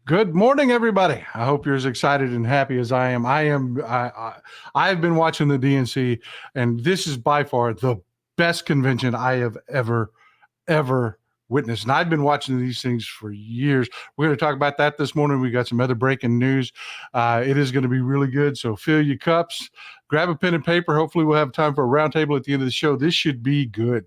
Good morning, everybody. I hope you're as excited and happy as I am. I've been watching the DNC, and this is by far the best convention I have ever witnessed. And I've been watching these things for years. We're going to talk about that this morning. We got some other breaking news. It is going to be really good. So fill your cups, grab a pen and paper. Hopefully, we'll have time for a roundtable at the end of the show. This should be good.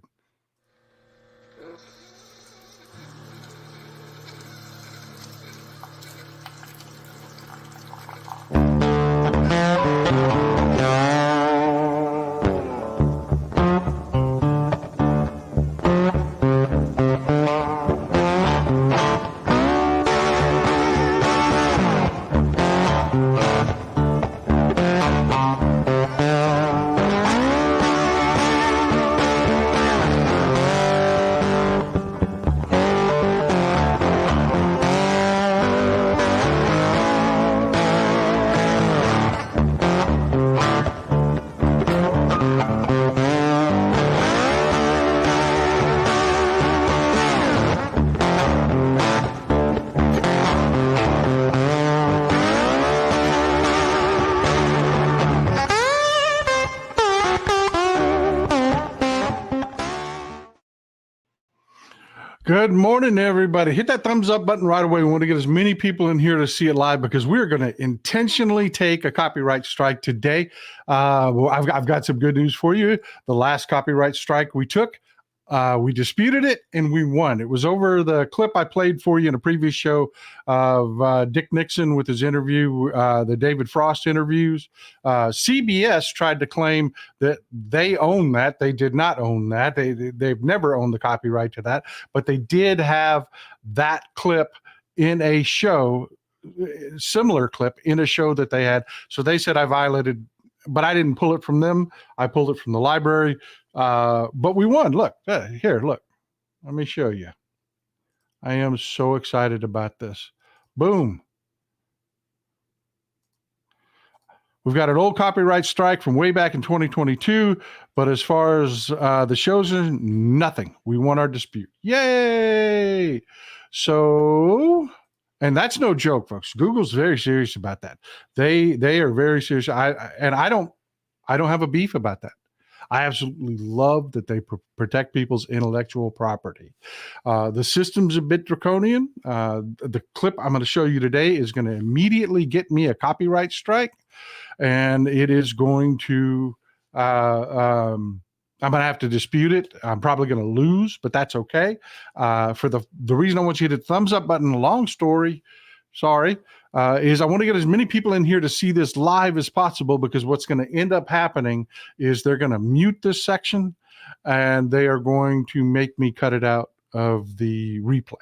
Good morning, everybody. Hit that thumbs up button right away. We want to get as many people in here to see it live because we're going to intentionally take a copyright strike today. I've got some good news for you. The last copyright strike we took, we disputed it and we won. It was over the clip I played for you in a previous show of Dick Nixon with his interview, the David Frost interviews. CBS tried to claim that they own that. They did not own that. They've never owned the copyright to that, but they did have that clip in a show, similar clip in a show that they had. So they said I violated, but I didn't pull it from them. I pulled it from the library. But we won. Look, here, look. Let me show you. I am so excited about this. Boom. We've got an old copyright strike from way back in 2022, but as far as the shows, nothing. We won our dispute. Yay! So, and that's no joke, folks. Google's very serious about that. They are very serious. I don't have a beef about that. I absolutely love that they protect people's intellectual property. The system's a bit draconian. The clip I'm going to show you today is going to immediately get me a copyright strike, and it is going to, I'm going to have to dispute it. I'm probably going to lose, but that's okay. For the reason I want you to hit the thumbs up button, long story, sorry, is I want to get as many people in here to see this live as possible, because what's going to end up happening is they're going to mute this section and they are going to make me cut it out of the replay.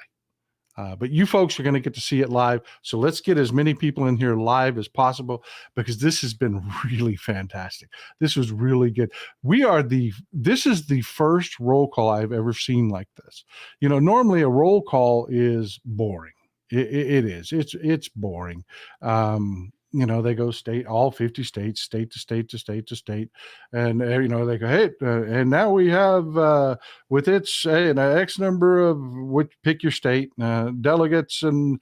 But you folks are going to get to see it live. So let's get as many people in here live as possible, because this has been really fantastic. This was really good. This is the first roll call I've ever seen like this. You know, normally a roll call is boring. It is. It's boring. You know, they go all 50 states, state to state to state to state. And, you know, they go, hey, and now we have with its an X number of, pick your state, delegates and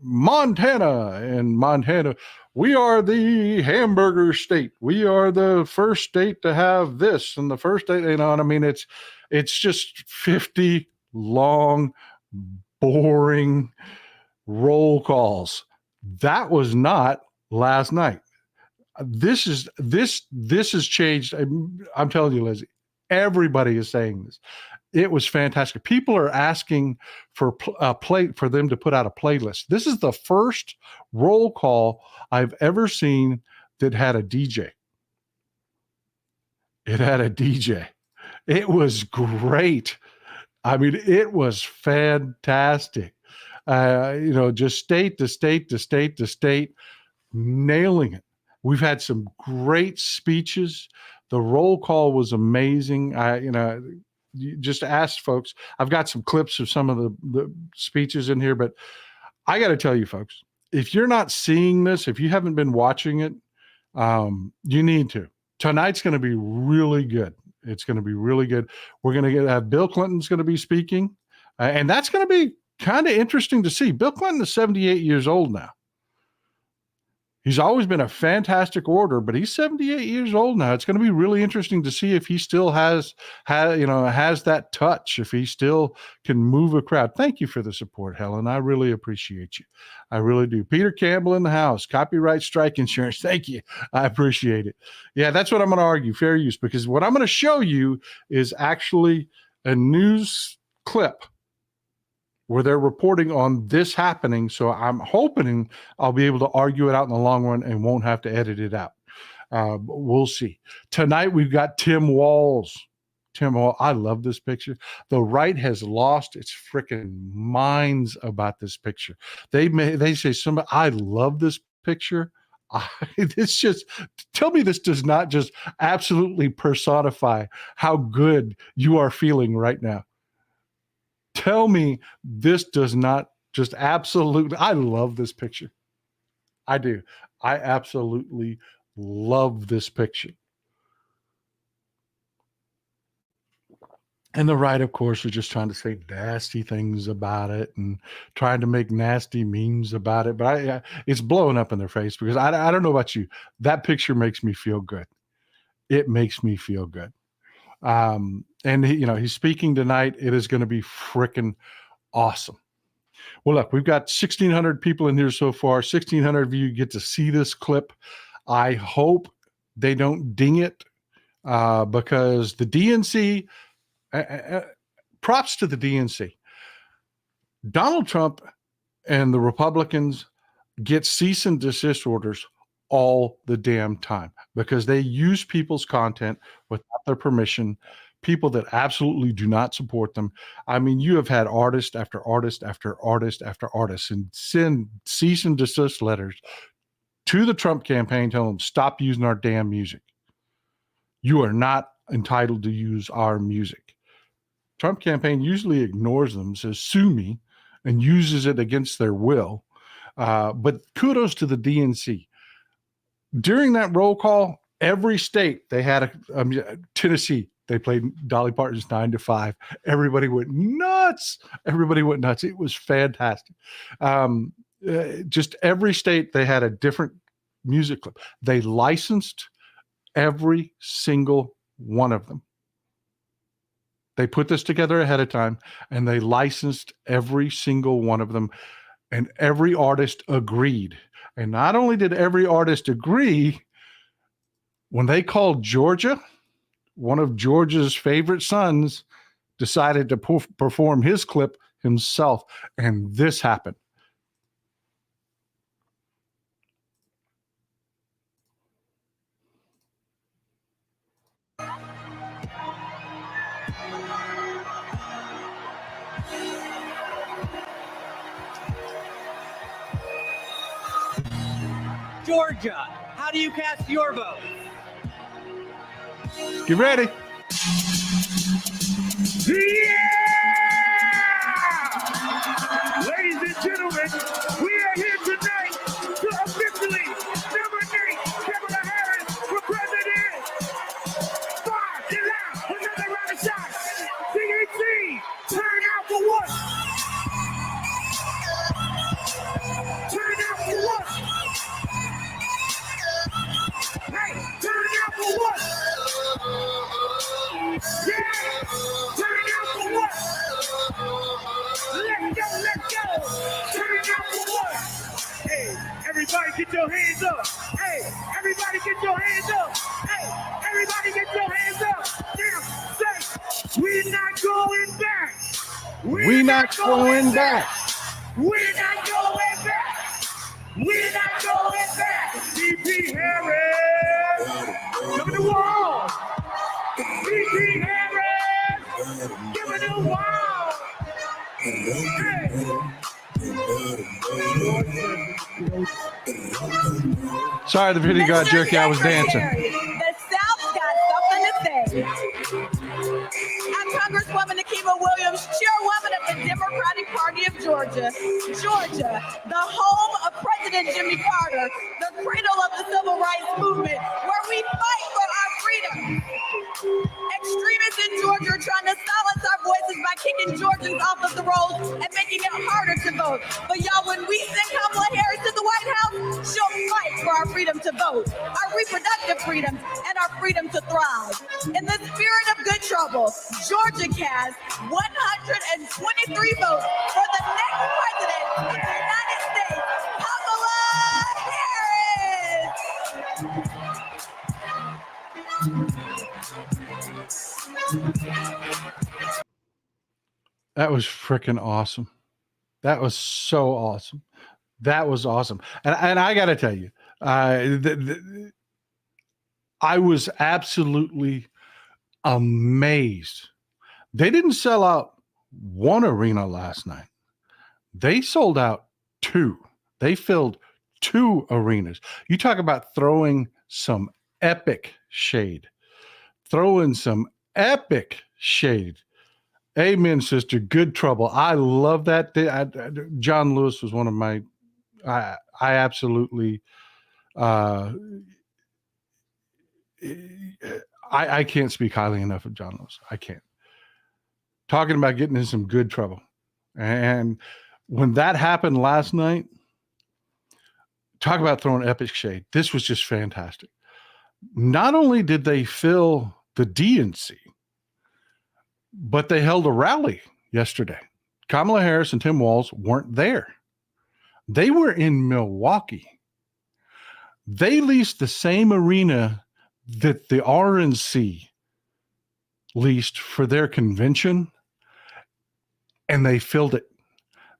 Montana. We are the hamburger state. We are the first state to have this, and the first state, you know, and I mean, it's just 50 long, boring roll calls. That was not last night. This has changed. I'm telling you, Lizzie, everybody is saying this. It was fantastic. People are asking for for them to put out a playlist. This is the first roll call I've ever seen that had a DJ. It had a DJ. It was great. I mean, it was fantastic. You know, just state to state to state to state, nailing it. We've had some great speeches. The roll call was amazing. You just asked folks. I've got some clips of some of the speeches in here, but I got to tell you, folks, if you're not seeing this, if you haven't been watching it, you need to. Tonight's going to be really good. It's going to be really good. We're going to have Bill Clinton's going to be speaking, and that's going to be kind of interesting to see. Bill Clinton is 78 years old now. He's always been a fantastic orator, but he's 78 years old now. It's going to be really interesting to see if he still has that touch, if he still can move a crowd. Thank you for the support, Helen. I really appreciate you. I really do. Peter Campbell in the house, copyright strike insurance. Thank you. I appreciate it. Yeah, that's what I'm going to argue, fair use, because what I'm going to show you is actually a news clip where they're reporting on this happening. So I'm hoping I'll be able to argue it out in the long run and won't have to edit it out. We'll see. Tonight, we've got Tim Walz. Tim Walz, I love this picture. The right has lost its freaking minds about this picture. They say, I love this picture. Tell me this does not just absolutely personify how good you are feeling right now. Tell me this does not just absolutely, I love this picture. I do. I absolutely love this picture. And the right, of course, are just trying to say nasty things about it and trying to make nasty memes about it. But it's blowing up in their face because I don't know about you. That picture makes me feel good. It makes me feel good. And he's speaking tonight. It is going to be freaking awesome. Well, look, we've got 1,600 people in here so far. 1,600 of you get to see this clip. I hope they don't ding it because the DNC, props to the DNC. Donald Trump and the Republicans get cease and desist orders all the damn time because they use people's content without their permission, people that absolutely do not support them. I mean, you have had artist after artist after artist after artist and send cease and desist letters to the Trump campaign telling them, stop using our damn music. You are not entitled to use our music. Trump campaign usually ignores them, says, sue me, and uses it against their will. But kudos to the DNC. During that roll call, every state they had Tennessee, they played Dolly Parton's 9 to 5. Everybody went nuts. It was fantastic. Just every state, they had a different music clip. They licensed every single one of them. They put this together ahead of time and they licensed every single one of them. And every artist agreed. And not only did every artist agree, when they called Georgia, one of Georgia's favorite sons decided to perform his clip himself. And this happened. Georgia, how do you cast your vote? Get ready. Yeah! Ladies and gentlemen, we are here tonight to officially nominate Kamala Harris for president. Five, get out, another round of shots. DNC, turn out for what? Turn out for what? Hey, turn out for what? Yeah, turn out for what? Let's go. Turn out for what? Hey, everybody get your hands up. Hey, everybody get your hands up. Hey, everybody get your hands up. Now, say, we're not going back. We're not going back. We're not going back. We're not going back. D.P. Harris, give it a wall. D.P. Harris, give it a wall. Sorry, the video got jerky. I was dancing. The South got something to say. I'm Congresswoman Nikema Williams, chairwoman of the Democratic Party of Georgia. Georgia, the home of President Jimmy Carter, the cradle of the civil rights movement, where we fight for our freedom. Extremists in Georgia are trying to silence our voices by kicking Georgians off both of the roles and making it harder to vote. But y'all, when we send Kamala Harris to the White House, she'll fight for our freedom to vote, our reproductive freedoms, and our freedom to thrive. In the spirit of good trouble, Georgia cast 123 votes for the next president of the United States, Kamala Harris. That was freaking awesome. That was so awesome. That was awesome. And I got to tell you, I was absolutely amazed. They didn't sell out one arena last night. They sold out two. They filled two arenas. You talk about throwing some epic shade. Throwing some epic shade. Amen, sister. Good trouble. I love that. John Lewis was one of my, I absolutely, I can't speak highly enough of John Lewis. I can't. Talking about getting in some good trouble. And when that happened last night, talk about throwing epic shade. This was just fantastic. Not only did they fill the DNC, but they held a rally yesterday. Kamala Harris and Tim Walz weren't there. They were in Milwaukee. They leased the same arena that the RNC leased for their convention, and they filled it.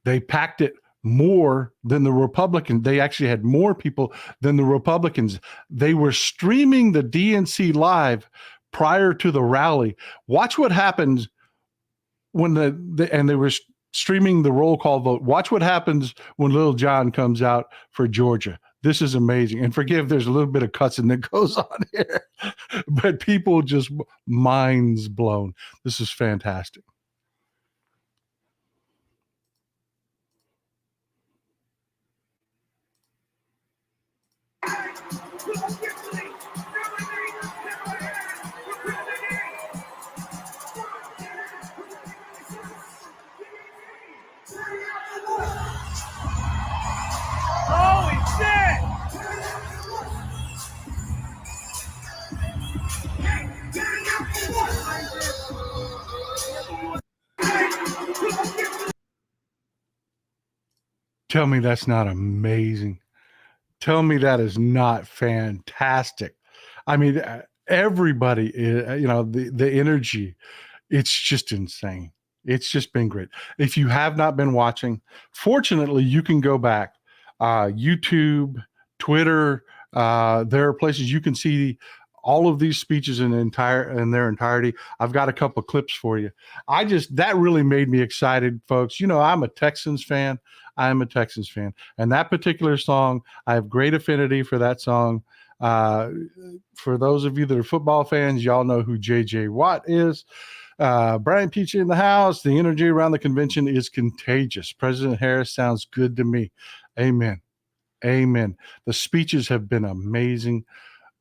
They packed it more than the Republicans. They actually had more people than the Republicans. They were streaming the DNC live prior to the rally. Watch what happens when and they were streaming the roll call vote. Watch what happens when Little John comes out for Georgia. This is amazing. And forgive, there's a little bit of cussing that goes on here, but people just minds blown. This is fantastic. Holy shit! Tell me that's not amazing. Tell me that is not fantastic. I mean, everybody, the energy, it's just insane. It's just been great. If you have not been watching, fortunately, you can go back. YouTube, Twitter, there are places you can see all of these speeches in their entirety. I've got a couple of clips for you. That really made me excited, folks. You know, I'm a Texans fan. I'm a Texans fan. And that particular song, I have great affinity for that song. For those of you that are football fans, y'all know who J.J. Watt is. Brian Peachy in the house. The energy around the convention is contagious. President Harris sounds good to me. Amen. Amen. The speeches have been amazing.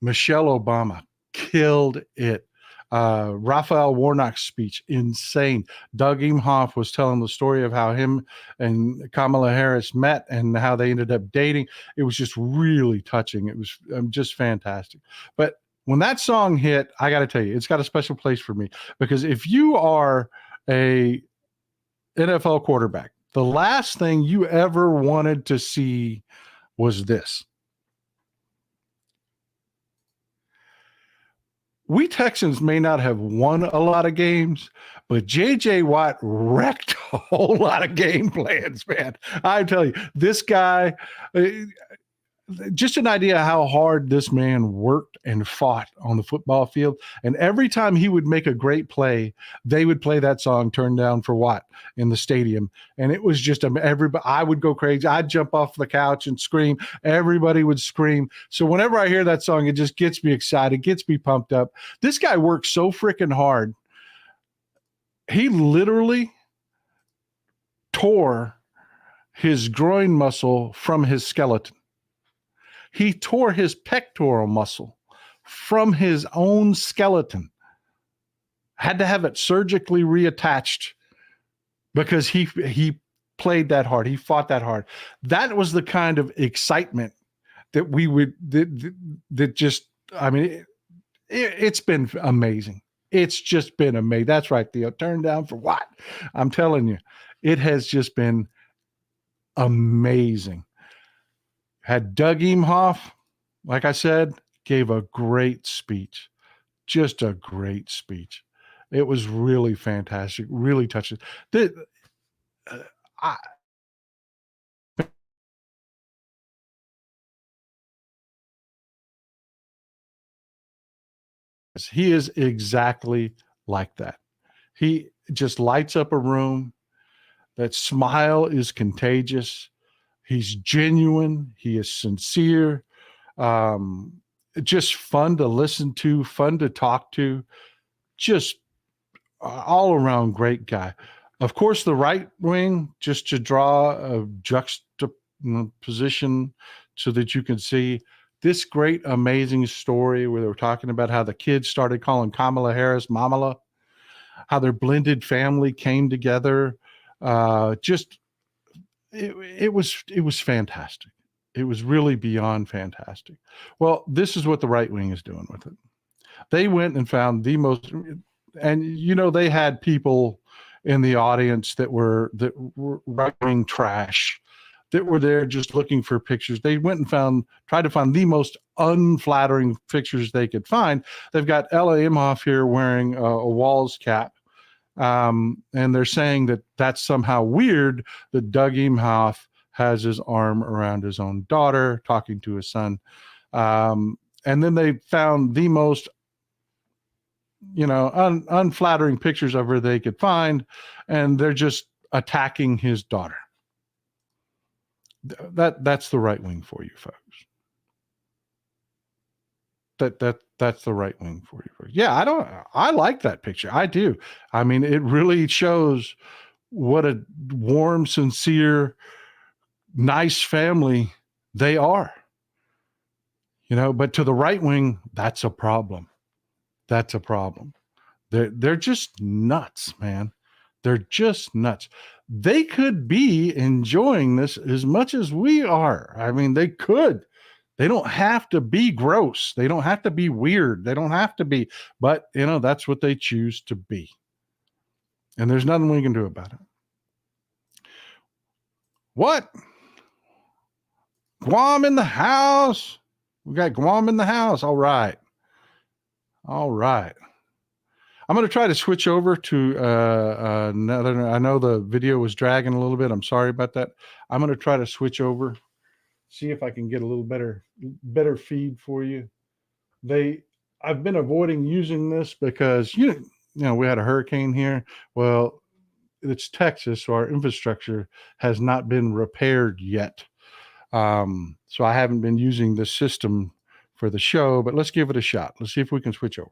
Michelle Obama killed it. Raphael Warnock's speech, insane. Doug Emhoff was telling the story of how him and Kamala Harris met and how they ended up dating. It was just really touching. It was just fantastic. But when that song hit, I got to tell you, it's got a special place for me, because if you are a NFL quarterback, the last thing you ever wanted to see was this. We Texans may not have won a lot of games, but J.J. Watt wrecked a whole lot of game plans, man. I tell you, this guy, just an idea how hard this man worked and fought on the football field. And every time he would make a great play, they would play that song, Turn Down for What, in the stadium. And it was just, everybody, I would go crazy. I'd jump off the couch and scream. Everybody would scream. So whenever I hear that song, it just gets me excited, gets me pumped up. This guy worked so freaking hard. He literally tore his groin muscle from his skeleton. He tore his pectoral muscle from his own skeleton. Had to have it surgically reattached because he played that hard. He fought that hard. That was the kind of excitement that we would that just, I mean, it's been amazing. It's just been amazing. That's right, Theo. Turn down for what? I'm telling you, it has just been amazing. Had Doug Emhoff, like I said, gave a great speech. Just a great speech. It was really fantastic, really touching. He is exactly like that. He just lights up a room. That smile is contagious. He's genuine. He is sincere. Just fun to listen to, fun to talk to. Just all around great guy. Of course, the right wing, just to draw a juxtaposition so that you can see this great, amazing story where they were talking about how the kids started calling Kamala Harris Mamala, how their blended family came together. It was fantastic. It was really beyond fantastic. Well, this is what the right wing is doing with it. They went and found the most, and they had people in the audience that were right wing trash, that were there just looking for pictures. They went and tried to find the most unflattering pictures they could find. They've got Ella Imhoff here wearing a Walls cap. And they're saying that that's somehow weird that Doug Emhoff has his arm around his own daughter, talking to his son. And then they found the most, unflattering pictures of her they could find, and they're just attacking his daughter. That's the right wing for you, folks. That's the right wing for you. Yeah, I like that picture. I do. I mean, it really shows what a warm, sincere, nice family they are. But to the right wing, that's a problem. That's a problem. They're just nuts, man. They're just nuts. They could be enjoying this as much as we are. I mean, they could. They don't have to be gross. They don't have to be weird. They don't have to be, but that's what they choose to be. And there's nothing we can do about it. What? Guam in the house. We got Guam in the house. All right. I'm going to try to switch over to another. I know the video was dragging a little bit. I'm sorry about that. I'm going to try to switch over, see if I can get a little better feed for you. I've been avoiding using this because we had a hurricane here. Well, it's Texas, so our infrastructure has not been repaired yet. So I haven't been using this system for the show, but let's give it a shot. Let's see if we can switch over.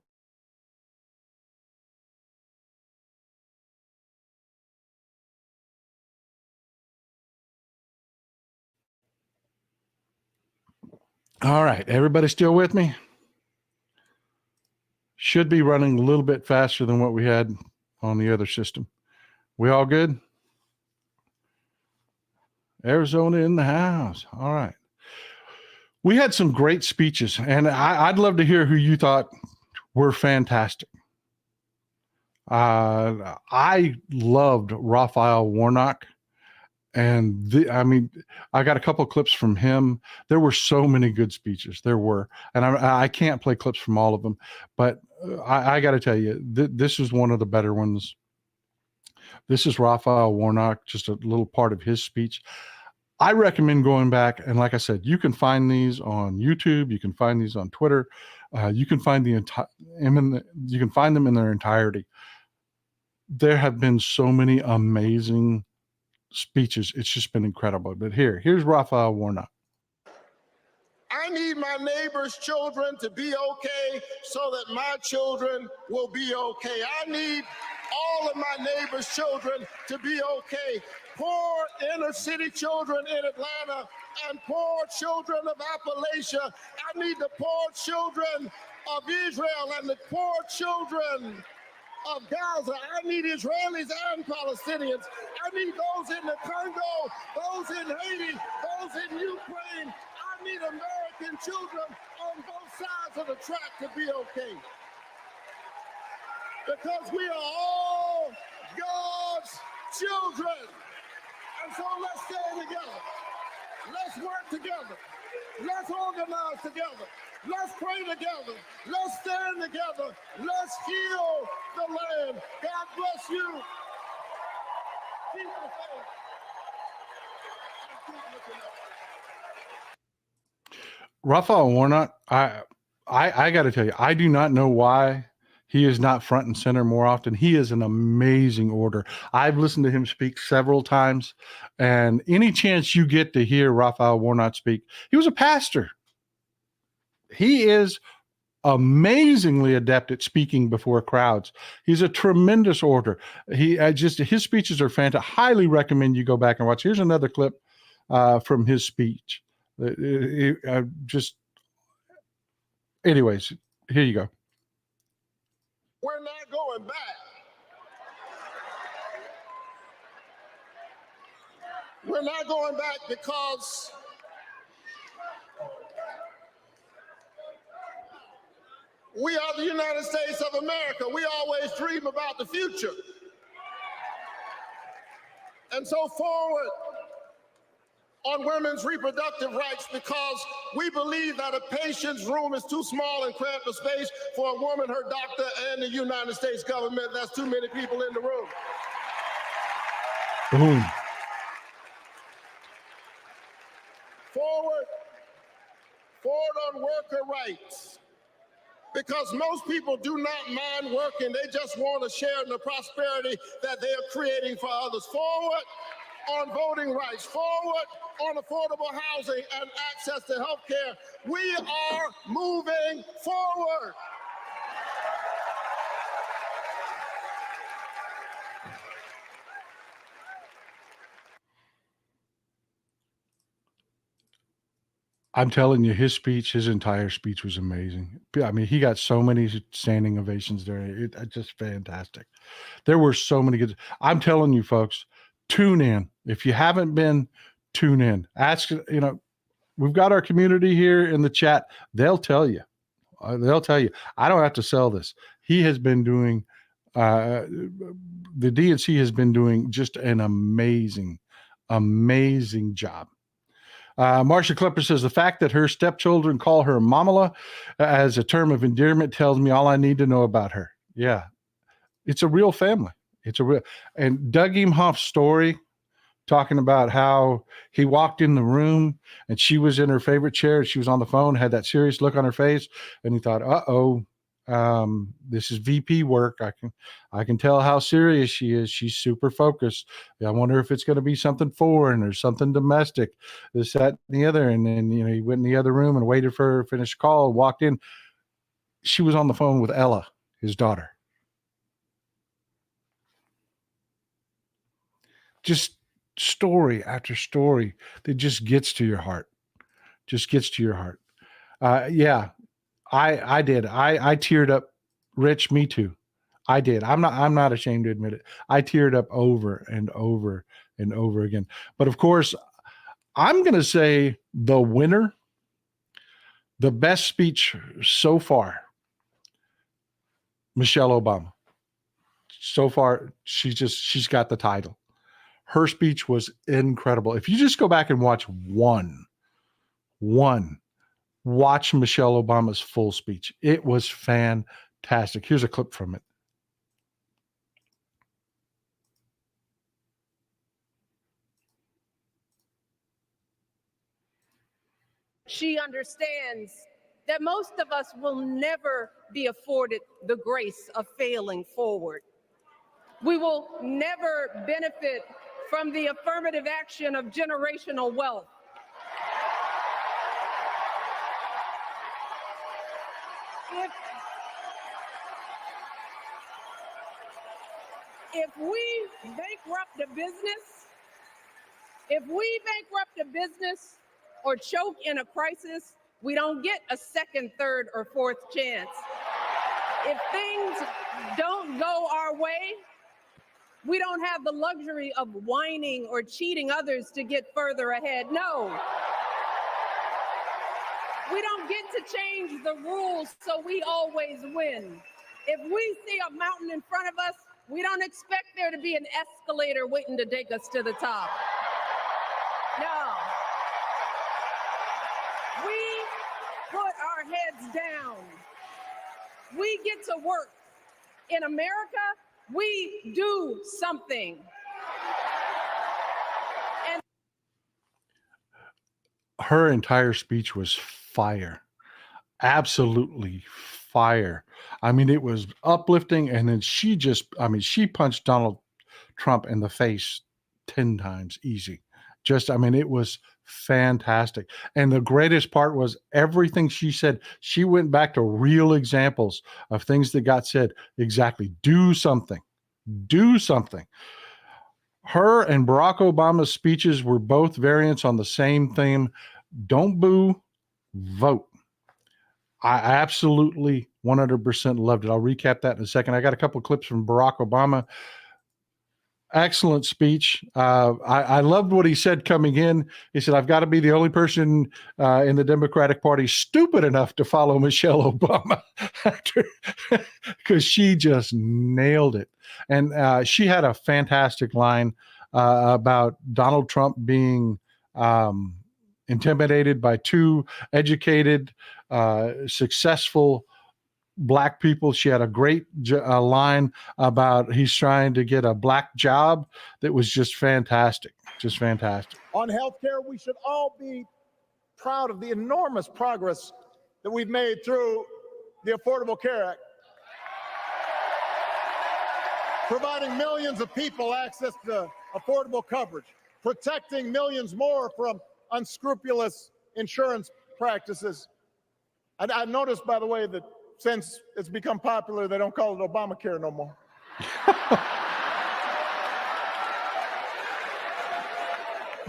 All right, everybody still with me? Should be running a little bit faster than what we had on the other system. We all good? Arizona in the house. All right. We had some great speeches, and I'd love to hear who you thought were fantastic. I loved Raphael Warnock. And I got a couple of clips from him. There were so many good speeches. There were, and I can't play clips from all of them, but I got to tell you, this is one of the better ones. This is Raphael Warnock, just a little part of his speech. I recommend going back, and like I said, you can find these on YouTube. You can find these on Twitter. You can find you can find them in their entirety. There have been so many amazing speeches. It's just been incredible. But here's Raphael Warnock. I need my neighbor's children to be okay so that my children will be okay. I need all of my neighbor's children to be okay. Poor inner city children in Atlanta and poor children of Appalachia. I need the poor children of Israel and the poor children of Gaza. I need Israelis and Palestinians. I need those in the Congo, those in Haiti, those in Ukraine. I need American children on both sides of the track to be okay. Because we are all God's children. And so let's stay together. Let's work together. Let's organize together. Let's pray together. Let's stand together. Let's heal the land. God bless you. Keep the faith. Keep looking up. Raphael Warnock, I got to tell you, I do not know why he is not front and center more often. He is an amazing orator. I've listened to him speak several times, and any chance you get to hear Raphael Warnock speak, he was a pastor. He is amazingly adept at speaking before crowds. He's a tremendous orator. His speeches are fantastic. Highly recommend you go back and watch. Here's another clip from his speech. Anyways, here you go. We're not going back. We're not going back because we are the United States of America. We always dream about the future. And so forward on women's reproductive rights, because we believe that a patient's room is too small and cramped a space for a woman, her doctor, and the United States government. That's too many people in the room. Boom. Forward on worker rights. Because most people do not mind working. They just want to share in the prosperity that they are creating for others. Forward on voting rights. Forward on affordable housing and access to health care. We are moving forward. I'm telling you, his entire speech was amazing. I mean, he got so many standing ovations there. Just fantastic. There were so many good. I'm telling you, folks, tune in. If you haven't been, tune in. Ask, we've got our community here in the chat. They'll tell you. I don't have to sell this. He has been doing, the DNC has been doing just an amazing job. Marcia Klepper says, the fact that her stepchildren call her Mamala as a term of endearment tells me all I need to know about her. Yeah. It's a real family. And Doug Emhoff's story, talking about how he walked in the room and she was in her favorite chair. She was on the phone, had that serious look on her face. And he thought, this is VP work. I can tell how serious she is. She's super focused. I wonder if it's going to be something foreign or something domestic, this, that, and the other. And then, he went in the other room and waited for her to finish the call, walked in. She was on the phone with Ella, his daughter. Just story after story that just gets to your heart. Yeah. I did. I teared up. Rich, me too. I did. I'm not ashamed to admit it. I teared up over and over and over again. But of course, I'm going to say the winner, the best speech so far, Michelle Obama. So far, she's got the title. Her speech was incredible. If you just go back and watch watch Michelle Obama's full speech. It was fantastic. Here's a clip from it. She understands that most of us will never be afforded the grace of failing forward. We will never benefit from the affirmative action of generational wealth. If we bankrupt a business or choke in a crisis, we don't get a second, third, or fourth chance. If things don't go our way, we don't have the luxury of whining or cheating others to get further ahead. No. We don't get to change the rules so we always win. If we see a mountain in front of us, we don't expect there to be an escalator waiting to take us to the top. No. We put our heads down. We get to work. In America, we do something. And her entire speech was fire. Absolutely fire. I mean, it was uplifting. And then she punched Donald Trump in the face 10 times easy. It was fantastic. And the greatest part was everything she said. She went back to real examples of things that got said. Exactly. Do something. Do something. Her and Barack Obama's speeches were both variants on the same theme. Don't boo, vote. I absolutely 100% loved it. I'll recap that in a second. I got a couple of clips from Barack Obama. Excellent speech. I loved what he said coming in. He said, I've got to be the only person in the Democratic Party stupid enough to follow Michelle Obama because she just nailed it. And she had a fantastic line about Donald Trump being intimidated by two educated, successful Black people. She had a great line about he's trying to get a black job that was just fantastic. Just fantastic. On healthcare, we should all be proud of the enormous progress that we've made through the Affordable Care Act, providing millions of people access to affordable coverage, protecting millions more from unscrupulous insurance practices. I've noticed, by the way, that since it's become popular, they don't call it Obamacare no more.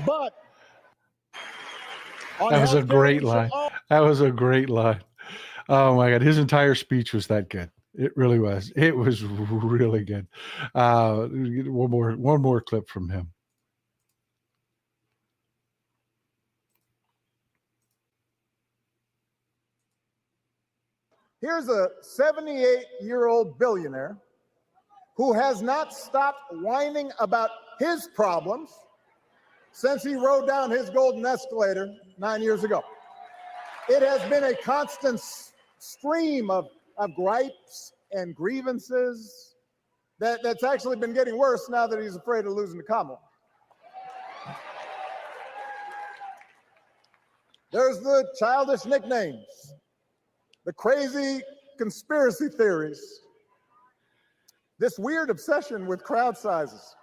But that was a great line. That was a great line. Oh my God. His entire speech was that good. It really was. It was really good. One more clip from him. Here's a 78-year-old billionaire who has not stopped whining about his problems since he rode down his golden escalator 9 years ago. It has been a constant stream of gripes and grievances that's actually been getting worse now that he's afraid of losing the Kamala. There's the childish nicknames, the crazy conspiracy theories, this weird obsession with crowd sizes.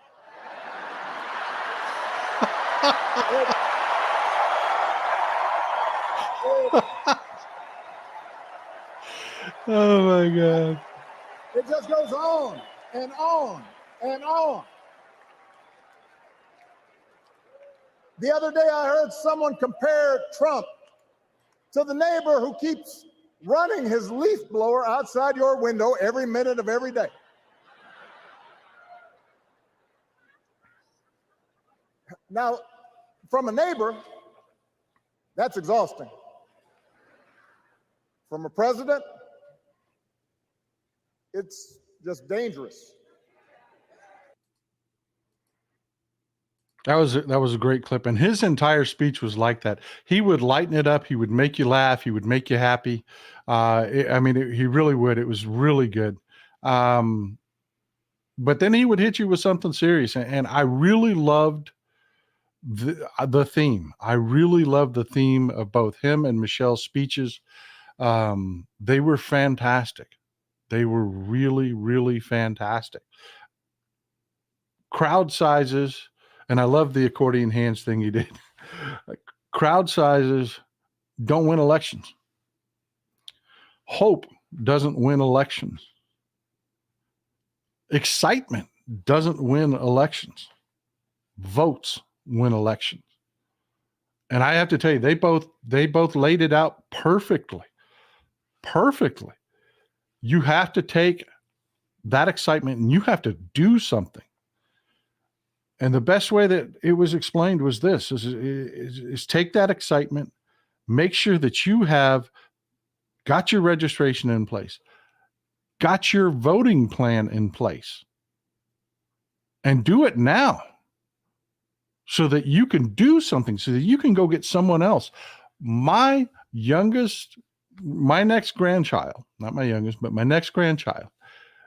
Oh my God. It just goes on and on and on. The other day I heard someone compare Trump to the neighbor who keeps running his leaf blower outside your window every minute of every day. Now, from a neighbor, that's exhausting. From a president, it's just dangerous. That was a great clip. And his entire speech was like that. He would lighten it up. He would make you laugh. He would make you happy. He really would. It was really good. But then he would hit you with something serious. And I really loved the theme. I really loved the theme of both him and Michelle's speeches. They were fantastic. They were really, really fantastic. Crowd sizes. And I love the accordion hands thing he did. Crowd sizes don't win elections. Hope doesn't win elections. Excitement doesn't win elections. Votes win elections. And I have to tell you, they both laid it out perfectly. Perfectly. You have to take that excitement and you have to do something. And the best way that it was explained was this: is take that excitement, make sure that you have got your registration in place, got your voting plan in place, and do it now so that you can do something, so that you can go get someone else. My next grandchild, not my youngest, but my next grandchild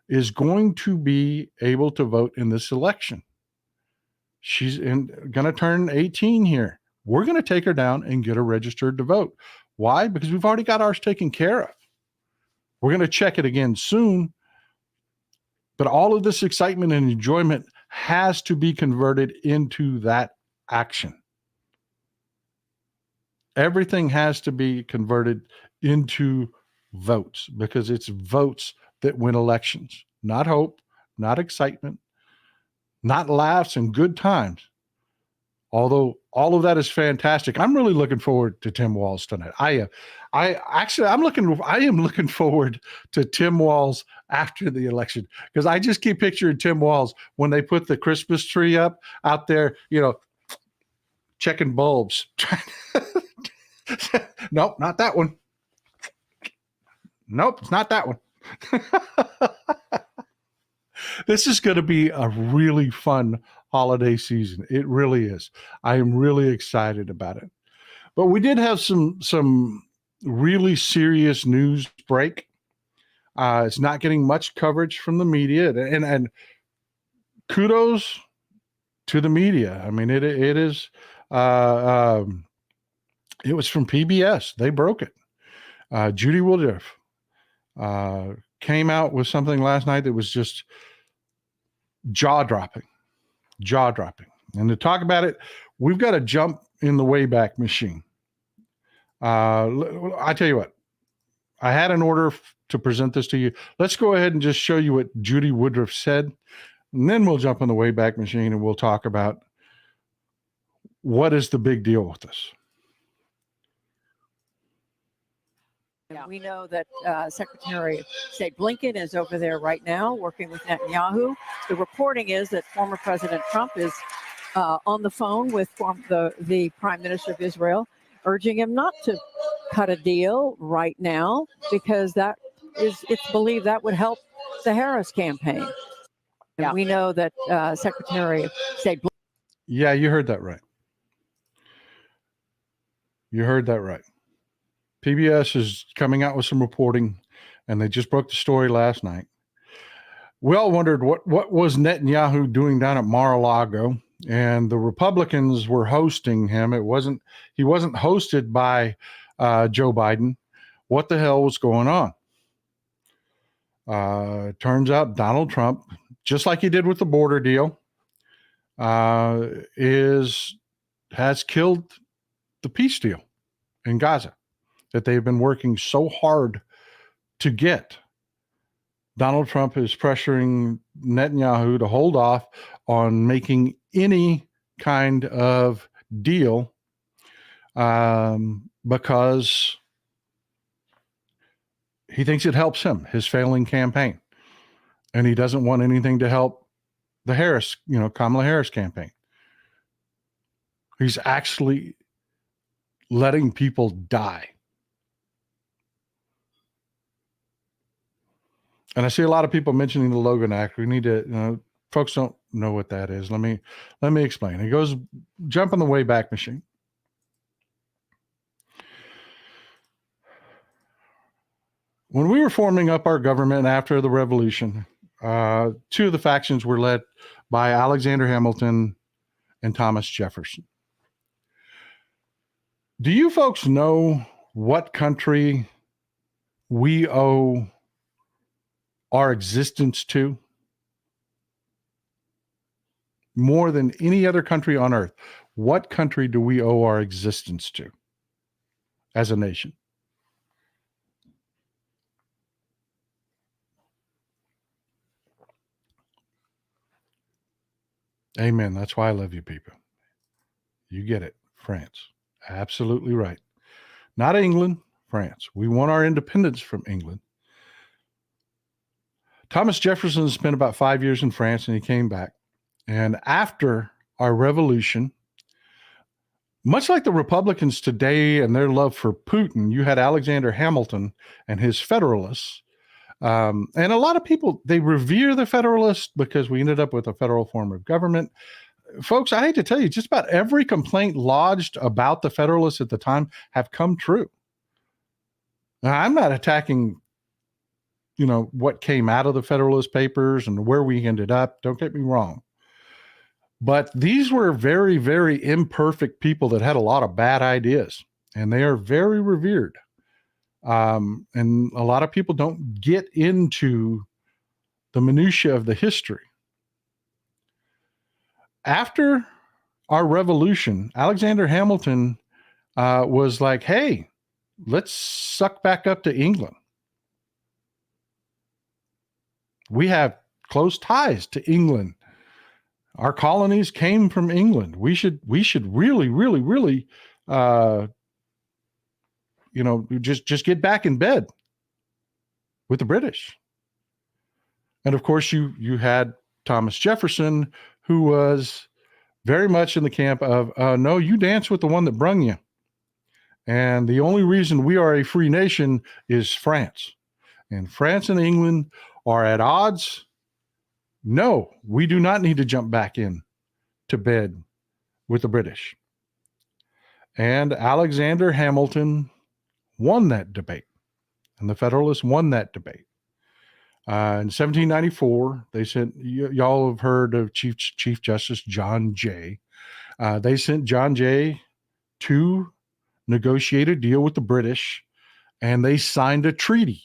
is going to be able to vote in this election. She's going to turn 18 here. We're going to take her down and get her registered to vote. Why? Because we've already got ours taken care of. We're going to check it again soon. But all of this excitement and enjoyment has to be converted into that action. Everything has to be converted into votes, because it's votes that win elections, not hope, not excitement, not laughs and good times. Although all of that is fantastic. I'm really looking forward to Tim Walz tonight. I am looking forward to Tim Walz after the election, because I just keep picturing Tim Walz when they put the Christmas tree up out there, checking bulbs. Nope, not that one. Nope, it's not that one. This is going to be a really fun holiday season. It really is. I am really excited about it. But we did have some really serious news break. It's not getting much coverage from the media, and kudos to the media. I mean, it is. It was from PBS. They broke it. Judy Woodruff came out with something last night that was just jaw-dropping. And to talk about it, we've got to jump in the Wayback Machine. I tell you what, I had an order to present this to you. Let's go ahead and just show you what Judy Woodruff said, and then we'll jump in the Wayback Machine and we'll talk about what is the big deal with this. We know that Secretary of State Blinken is over there right now working with Netanyahu. The reporting is that former President Trump is on the phone with the Prime Minister of Israel, urging him not to cut a deal right now, because it's believed that would help the Harris campaign. And we know that Secretary of State Blinken. Yeah, you heard that right. PBS is coming out with some reporting, and they just broke the story last night. We all wondered what was Netanyahu doing down at Mar-a-Lago, and the Republicans were hosting him. He wasn't hosted by Joe Biden. What the hell was going on? Turns out Donald Trump, just like he did with the border deal, has killed the peace deal in Gaza that they've been working so hard to get. Donald Trump is pressuring Netanyahu to hold off on making any kind of deal because he thinks it helps him, his failing campaign. And he doesn't want anything to help the Kamala Harris campaign. He's actually letting people die. And I see a lot of people mentioning the Logan Act. We need to, folks don't know what that is. Let me explain. It goes, jump in the Wayback Machine. When we were forming up our government after the revolution, two of the factions were led by Alexander Hamilton and Thomas Jefferson. Do you folks know what country we owe our existence to? More than any other country on earth, what country do we owe our existence to as a nation? Amen. That's why I love you people. You get it. France. Absolutely right. Not England, France. We won our independence from England. Thomas Jefferson spent about 5 years in France and he came back. And after our revolution, much like the Republicans today and their love for Putin, you had Alexander Hamilton and his Federalists. And a lot of people, they revere the Federalists because we ended up with a federal form of government. Folks, I hate to tell you, just about every complaint lodged about the Federalists at the time have come true. Now, I'm not attacking, what came out of the Federalist Papers and where we ended up. Don't get me wrong. But these were very, very imperfect people that had a lot of bad ideas, and they are very revered. And a lot of people don't get into the minutia of the history. After our revolution, Alexander Hamilton was like, hey, let's suck back up to England. We have close ties to England. Our colonies came from England. We should really, really, really, just get back in bed with the British. And of course, you had Thomas Jefferson, who was very much in the camp of, no, you dance with the one that brung you. And the only reason we are a free nation is France. And France and England are at odds. No, we do not need to jump back in to bed with the British. And Alexander Hamilton won that debate, and the Federalists won that debate. In 1794, they sent, y'all have heard of Chief Justice John Jay. They sent John Jay to negotiate a deal with the British, and they signed a treaty.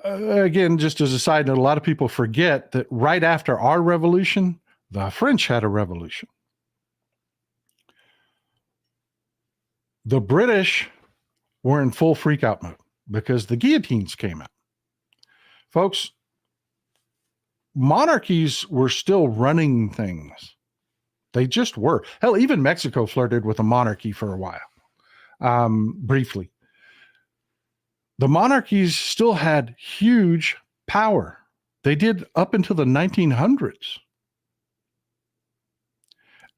Again, just as a side note, a lot of people forget that right after our revolution, the French had a revolution. The British were in full freak-out mode because the guillotines came out. Folks, monarchies were still running things. They just were. Hell, even Mexico flirted with a monarchy for a while, briefly. The monarchies still had huge power. They did up until the 1900s.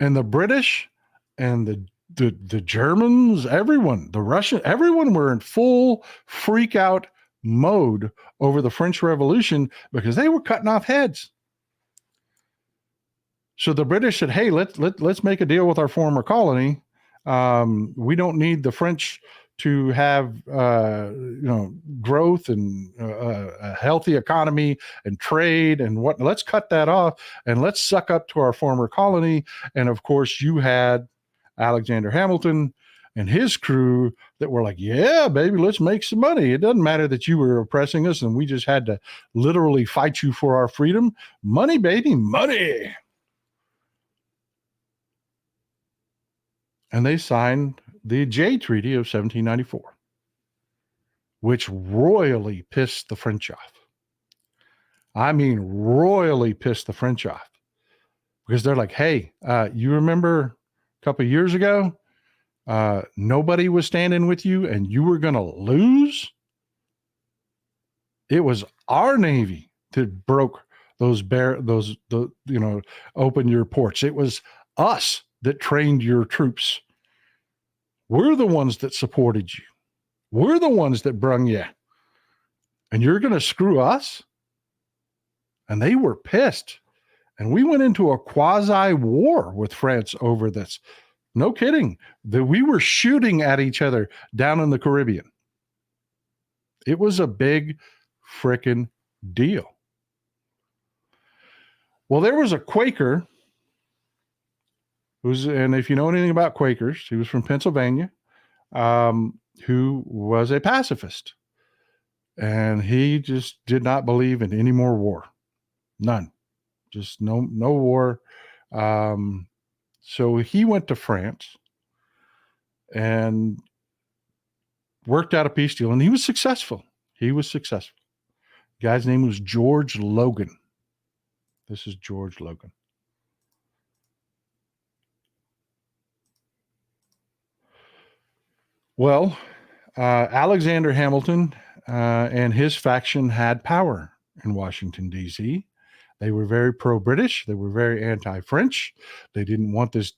And the British and the Germans, everyone, the Russian, everyone were in full freak out mode over the French Revolution because they were cutting off heads. So the British said, hey, let's make a deal with our former colony. We don't need the French to have growth and a healthy economy and trade and what. Let's cut that off and let's suck up to our former colony. And of course, you had Alexander Hamilton and his crew that were like, yeah, baby, let's make some money. It doesn't matter that you were oppressing us and we just had to literally fight you for our freedom. Money, baby, money. And they signed the Jay Treaty of 1794, which royally pissed the French off. I mean, royally pissed the French off because they're like, hey, you remember a couple of years ago, nobody was standing with you and you were going to lose? It was our Navy that broke open your ports. It was us that trained your troops. We're the ones that supported you. We're the ones that brung you. And you're going to screw us? And they were pissed. And we went into a quasi-war with France over this. No kidding. We were shooting at each other down in the Caribbean. It was a big frickin' deal. Well, there was a Quaker and if you know anything about Quakers, he was from Pennsylvania, who was a pacifist. And he just did not believe in any more war. None. Just no war. So he went to France and worked out a peace deal, and he was successful. The guy's name was George Logan. This is George Logan. Well, Alexander Hamilton and his faction had power in Washington, D.C. They were very pro-British. They were very anti-French. They didn't want this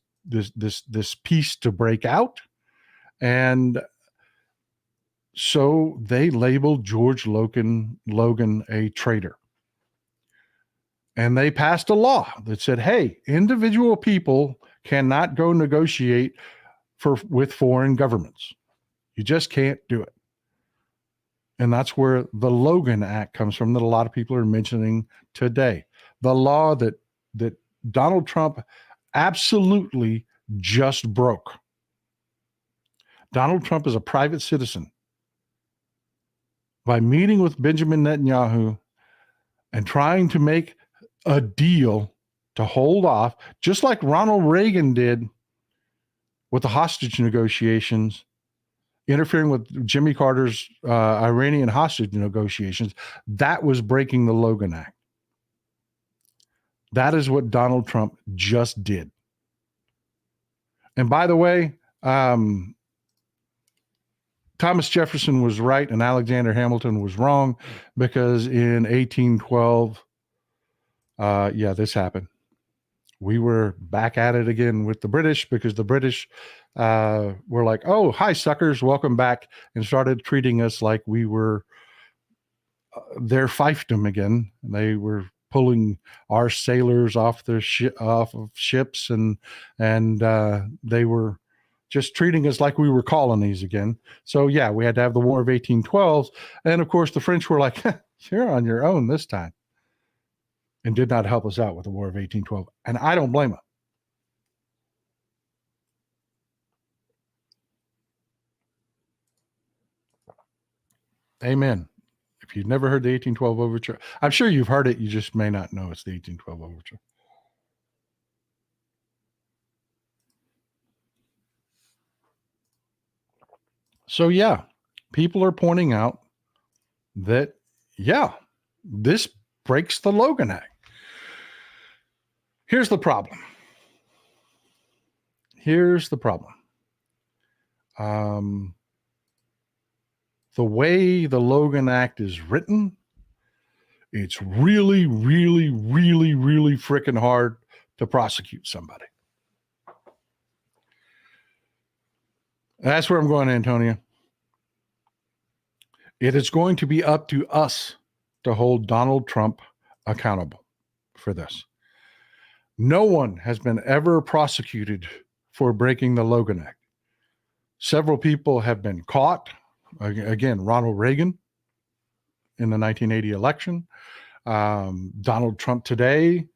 peace to break out. And so they labeled George Logan a traitor. And they passed a law that said, hey, individual people cannot go negotiate with foreign governments. You just can't do it. And that's where the Logan Act comes from that a lot of people are mentioning today. The law that Donald Trump absolutely just broke. Donald Trump is a private citizen. By meeting with Benjamin Netanyahu and trying to make a deal to hold off, just like Ronald Reagan did with the hostage negotiations, interfering with Jimmy Carter's Iranian hostage negotiations, that was breaking the Logan Act. That is what Donald Trump just did. And by the way, Thomas Jefferson was right and Alexander Hamilton was wrong, because in 1812, this happened. We were back at it again with the British, because the British were like, oh, hi, suckers, welcome back, and started treating us like we were their fiefdom again. And they were pulling our sailors off of ships, and they were just treating us like we were colonies again. So yeah, we had to have the War of 1812. And of course, the French were like, you're on your own this time, and did not help us out with the War of 1812. And I don't blame them. Amen. If you've never heard the 1812 Overture, I'm sure you've heard it, you just may not know it's the 1812 Overture. So yeah, people are pointing out that, yeah, this breaks the Logan Act. Here's the problem. The way the Logan Act is written, it's really, really, really, really freaking hard to prosecute somebody. That's where I'm going, Antonia. It is going to be up to us to hold Donald Trump accountable for this. No one has been ever prosecuted for breaking the Logan Act. Several people have been caught. Again, Ronald Reagan in the 1980 election, Donald Trump today.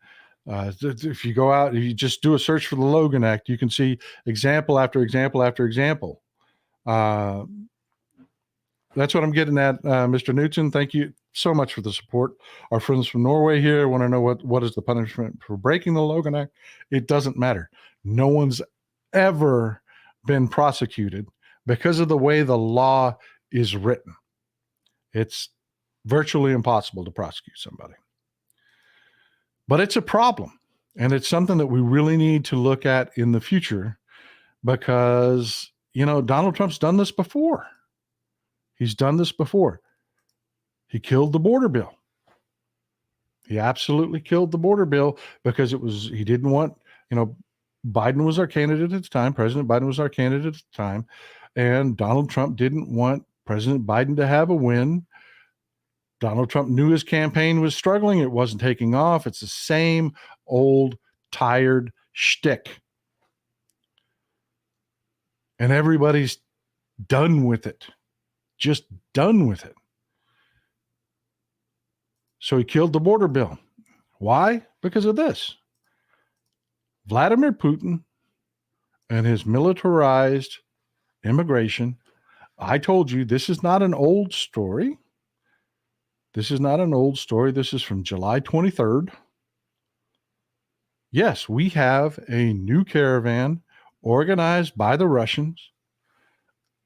If you go out, if you just do a search for the Logan Act, you can see example after example after example. That's what I'm getting at, Mr. Knudsen. Thank you so much for the support. Our friends from Norway here want to know what is the punishment for breaking the Logan Act. It doesn't matter. No one's ever been prosecuted because of the way the law is written. It's virtually impossible to prosecute somebody. But it's a problem, and it's something that we really need to look at in the future, because, Donald Trump's done this before. He's done this before. He killed the border bill. He absolutely killed the border bill because he didn't want, Biden was our candidate at the time. President Biden was our candidate at the time. And Donald Trump didn't want President Biden to have a win. Donald Trump knew his campaign was struggling. It wasn't taking off. It's the same old, tired shtick. And everybody's done with it. Just done with it. So he killed the border bill. Why? Because of this. Vladimir Putin and his militarized immigration. I told you, this is not an old story. This is not an old story. This is from July 23rd. Yes, we have a new caravan organized by the Russians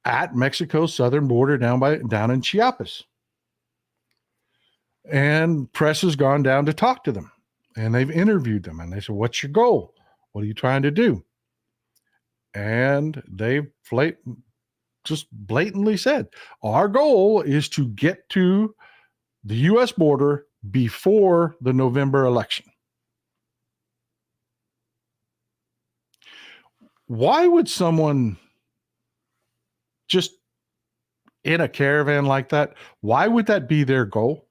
at Mexico's southern border down in Chiapas. And press has gone down to talk to them. And they've interviewed them. And they said, what's your goal? What are you trying to do? And they just blatantly said, our goal is to get to the U.S. border before the November election. Why would someone just in a caravan like that, why would that be their goal?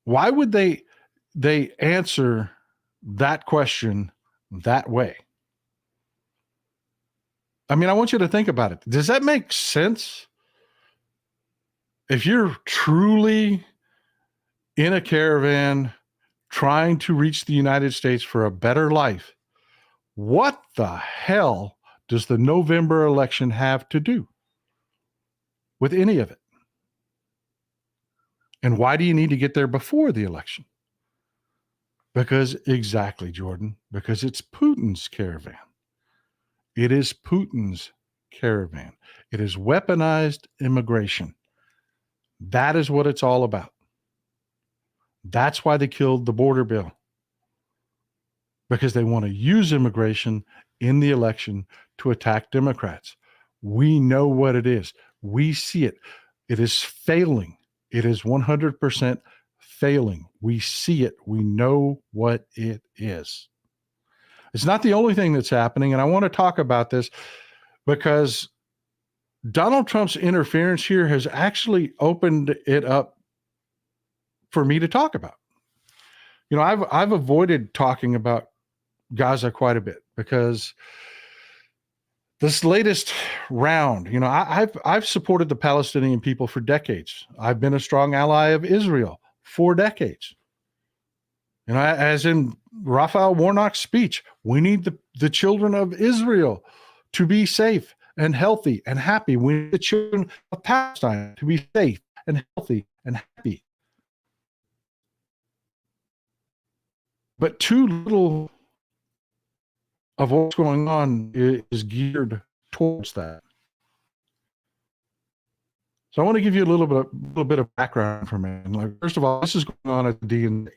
Why would they answer that question that way? I mean, I want you to think about it. Does that make sense? If you're truly in a caravan trying to reach the United States for a better life, what the hell does the November election have to do with any of it? And why do you need to get there before the election? Because exactly, Jordan, because it's Putin's caravan. It is Putin's caravan. It is weaponized immigration. That is what it's all about. That's why they killed the border bill. Because they want to use immigration in the election to attack Democrats. We know what it is. We see it. It is failing. It is 100% failing. We see it. We know what it is. It's not the only thing that's happening, and I want to talk about this because Donald Trump's interference here has actually opened it up for me to talk about. You know, I've avoided talking about Gaza quite a bit because this latest round, you know, I've supported the Palestinian people for decades. I've been a strong ally of Israel for decades. You know, as in Raphael Warnock's speech, we need the children of Israel to be safe and healthy and happy. We need the children of Palestine to be safe and healthy and happy. But too little of what's going on is geared towards that. So I want to give you a little bit of background for me. Like, first of all, this is going on at the DNC.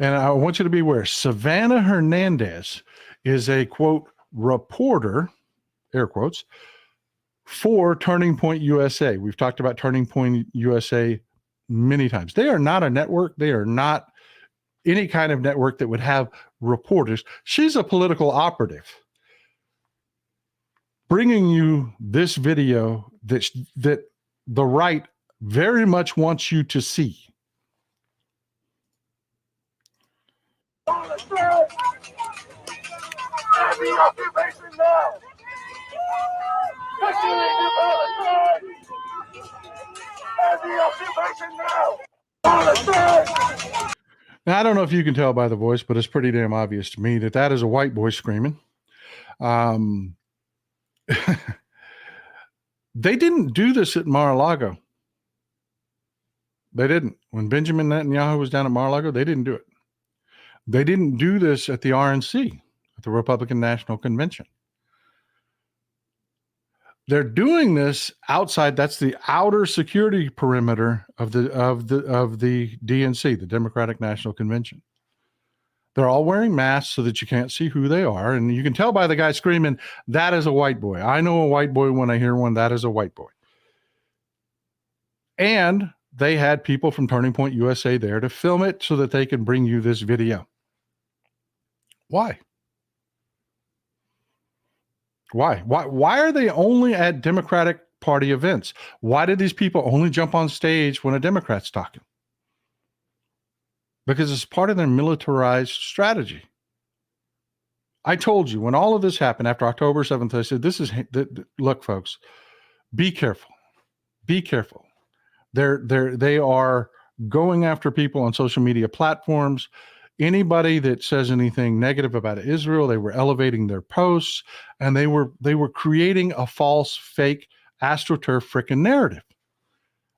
And I want you to be aware, Savannah Hernandez is a, quote, reporter, air quotes, for Turning Point USA. We've talked about Turning Point USA many times. They are not a network. They are not any kind of network that would have reporters. She's a political operative bringing you this video that the right very much wants you to see. Every occupation now! Every occupation now! Now, I don't know if you can tell by the voice, but it's pretty damn obvious to me that is a white boy screaming. They didn't do this at Mar-a-Lago. They didn't. When Benjamin Netanyahu was down at Mar-a-Lago, they didn't do it. They didn't do this at the RNC, at the Republican National Convention. They're doing this outside. That's the outer security perimeter of the DNC, the Democratic National Convention. They're all wearing masks so that you can't see who they are, and you can tell by the guy screaming, "That is a white boy." I know a white boy when I hear one. That is a white boy. And they had people from Turning Point USA there to film it so that they can bring you this video. Why? Why are they only at Democratic Party events? Why did these people only jump on stage when a Democrat's talking? Because it's part of their militarized strategy. I told you when all of this happened after October 7th, I said, look, folks, be careful. Be careful. They are going after people on social media platforms. Anybody that says anything negative about Israel, they were elevating their posts, and they were creating a false, fake, astroturf frickin' narrative.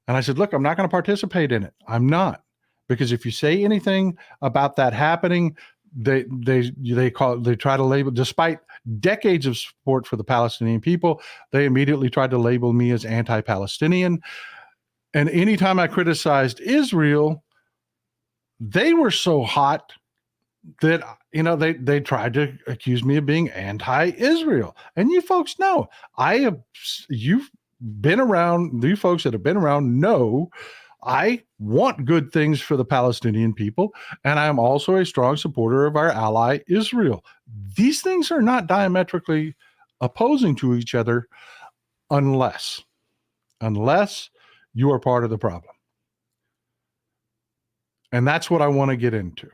And I said, look, I'm not going to participate in it. I'm not, because if you say anything about that happening, they try to label, despite decades of support for the Palestinian people, they immediately tried to label me as anti-Palestinian. And anytime I criticized Israel, they were so hot that, they tried to accuse me of being anti-Israel. And you folks know, you've been around, you folks that have been around know I want good things for the Palestinian people, and I am also a strong supporter of our ally, Israel. These things are not diametrically opposing to each other unless you are part of the problem. And that's what I want to get into.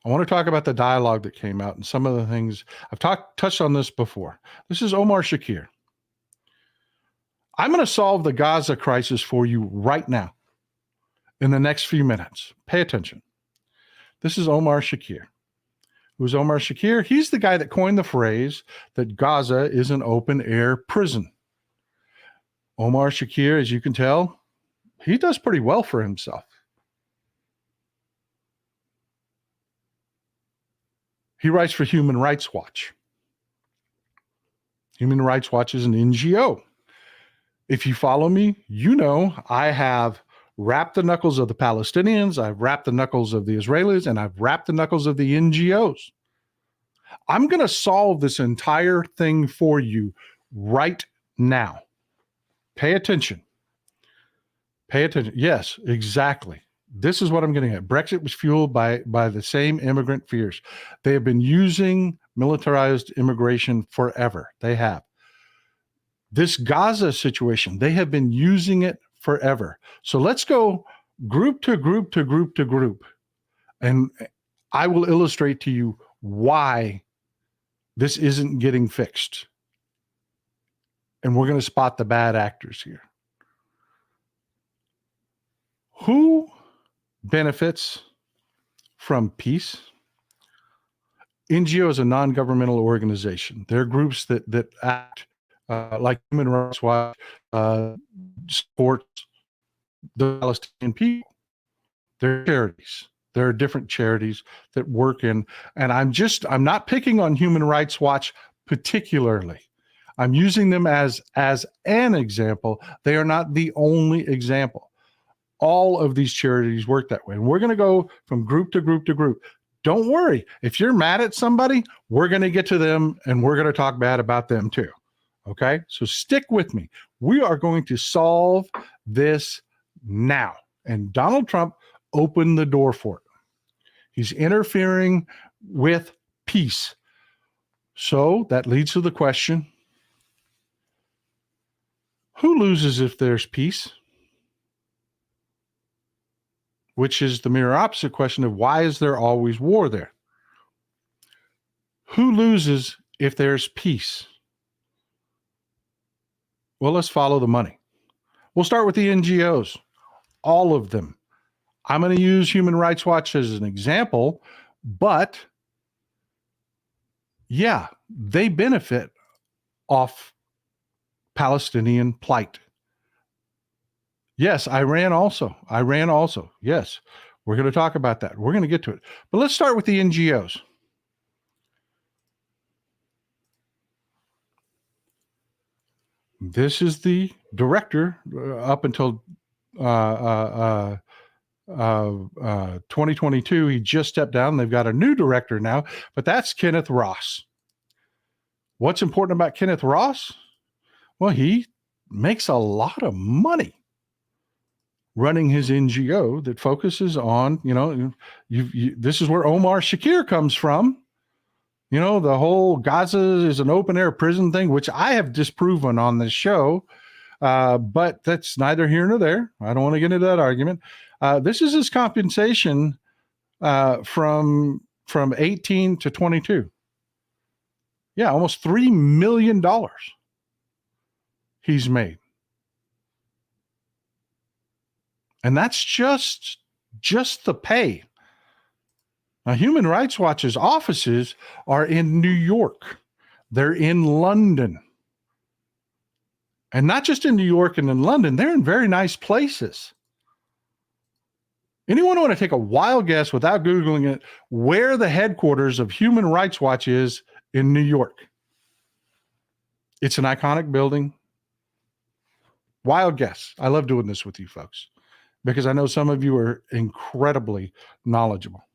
I want to talk about the dialogue that came out and some of the things. I've touched on this before. This is Omar Shakir. I'm going to solve the Gaza crisis for you right now in the next few minutes. Pay attention. This is Omar Shakir. Who's Omar Shakir? He's the guy that coined the phrase that Gaza is an open-air prison. Omar Shakir, as you can tell, he does pretty well for himself. He writes for Human Rights Watch. Human Rights Watch is an NGO. If you follow me, you know I have wrapped the knuckles of the Palestinians, I've wrapped the knuckles of the Israelis, and I've wrapped the knuckles of the NGOs. I'm going to solve this entire thing for you right now. Pay attention. Pay attention. Yes, exactly. This is what I'm getting at. Brexit was fueled by the same immigrant fears. They have been using militarized immigration forever. They have. This Gaza situation, they have been using it forever. So let's go group to group to group to group. And I will illustrate to you why this isn't getting fixed. And we're going to spot the bad actors here. Who benefits from peace? NGO is a non-governmental organization. They're groups that act like Human Rights Watch, supports the Palestinian people. They're charities. There are different charities that work in, and I'm not picking on Human Rights Watch particularly. I'm using them as an example. They are not the only example. All of these charities work that way. And we're going to go from group to group to group. Don't worry. If you're mad at somebody, we're going to get to them and we're going to talk bad about them too. Okay? So stick with me. We are going to solve this now. And Donald Trump opened the door for it. He's interfering with peace. So that leads to the question, who loses if there's peace? Which is the mirror opposite question of why is there always war there? Who loses if there's peace? Well, let's follow the money. We'll start with the NGOs, all of them. I'm going to use Human Rights Watch as an example, but yeah, they benefit off Palestinian plight. Yes, Iran also. Yes, we're going to talk about that. We're going to get to it. But let's start with the NGOs. This is the director up until 2022. He just stepped down. They've got a new director now, but that's Kenneth Ross. What's important about Kenneth Ross? Well, he makes a lot of money running his NGO that focuses on, this is where Omar Shakir comes from. The whole Gaza is an open air prison thing, which I have disproven on this show. But that's neither here nor there. I don't want to get into that argument. This is his compensation from 18 to 22. Yeah, almost $3 million he's made. And that's just the pay. Now, Human Rights Watch's offices are in New York. They're in London. And not just in New York and in London, they're in very nice places. Anyone want to take a wild guess without Googling it, where the headquarters of Human Rights Watch is in New York? It's an iconic building. Wild guess. I love doing this with you folks because I know some of you are incredibly knowledgeable.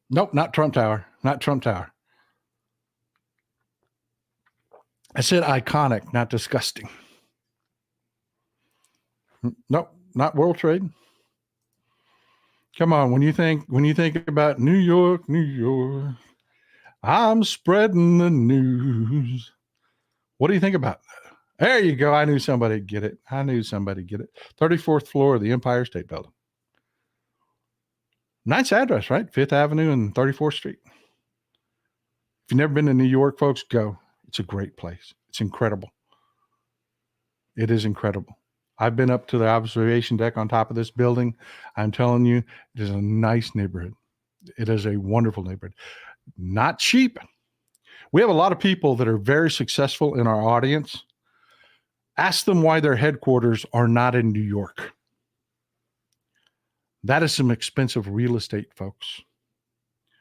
Nope, not Trump Tower. Not Trump Tower. I said iconic, not disgusting. Nope, not World Trade. Come on, when you think about New York, New York, I'm spreading the news. What do you think about that? There you go. I knew somebody'd get it. 34th floor of the Empire State Building. Nice address, right? 5th Avenue and 34th Street. If you've never been to New York, folks, go. It's a great place. It's incredible. It is incredible. I've been up to the observation deck on top of this building. I'm telling you, it is a nice neighborhood. It is a wonderful neighborhood. Not cheap. We have a lot of people that are very successful in our audience. Ask them why their headquarters are not in New York. That is some expensive real estate, folks.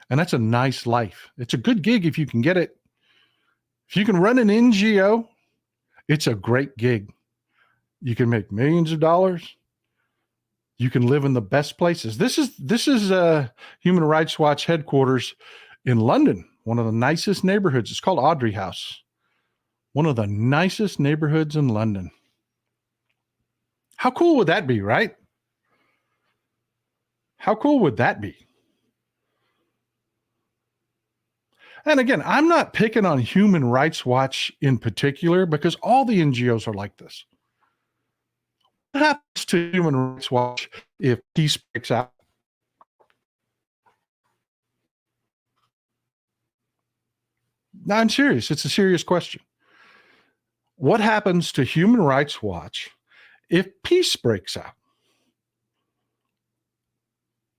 And that's a nice life. It's a good gig if you can get it. If you can run an NGO, it's a great gig. You can make millions of dollars. You can live in the best places. This is Human Rights Watch headquarters in London, one of the nicest neighborhoods. It's called Audrey House. One of the nicest neighborhoods in London. How cool would that be, right? How cool would that be? And again, I'm not picking on Human Rights Watch in particular because all the NGOs are like this. What happens to Human Rights Watch if peace breaks out? No, I'm serious. It's a serious question. What happens to Human Rights Watch if peace breaks out?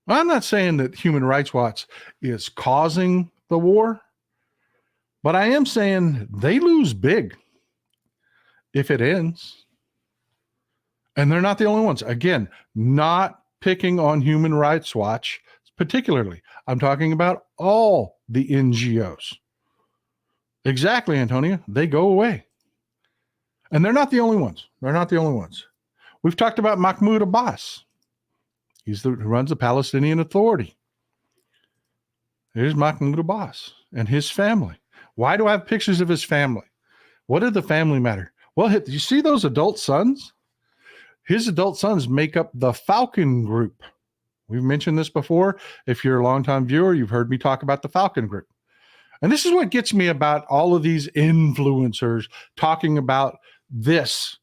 I'm not saying that Human Rights Watch is causing the war, but I am saying they lose big if it ends. And they're not the only ones. Again, not picking on Human Rights Watch particularly. I'm talking about all the NGOs. Exactly, Antonia. They go away. And they're not the only ones. They're not the only ones. We've talked about Mahmoud Abbas. He's who runs the Palestinian Authority. Here's Mahmoud Abbas and his family. Why do I have pictures of his family? What did the family matter? Well, do you see those adult sons? His adult sons make up the Falcon Group. We've mentioned this before. If you're a longtime viewer, you've heard me talk about the Falcon Group. And this is what gets me about all of these influencers talking about this.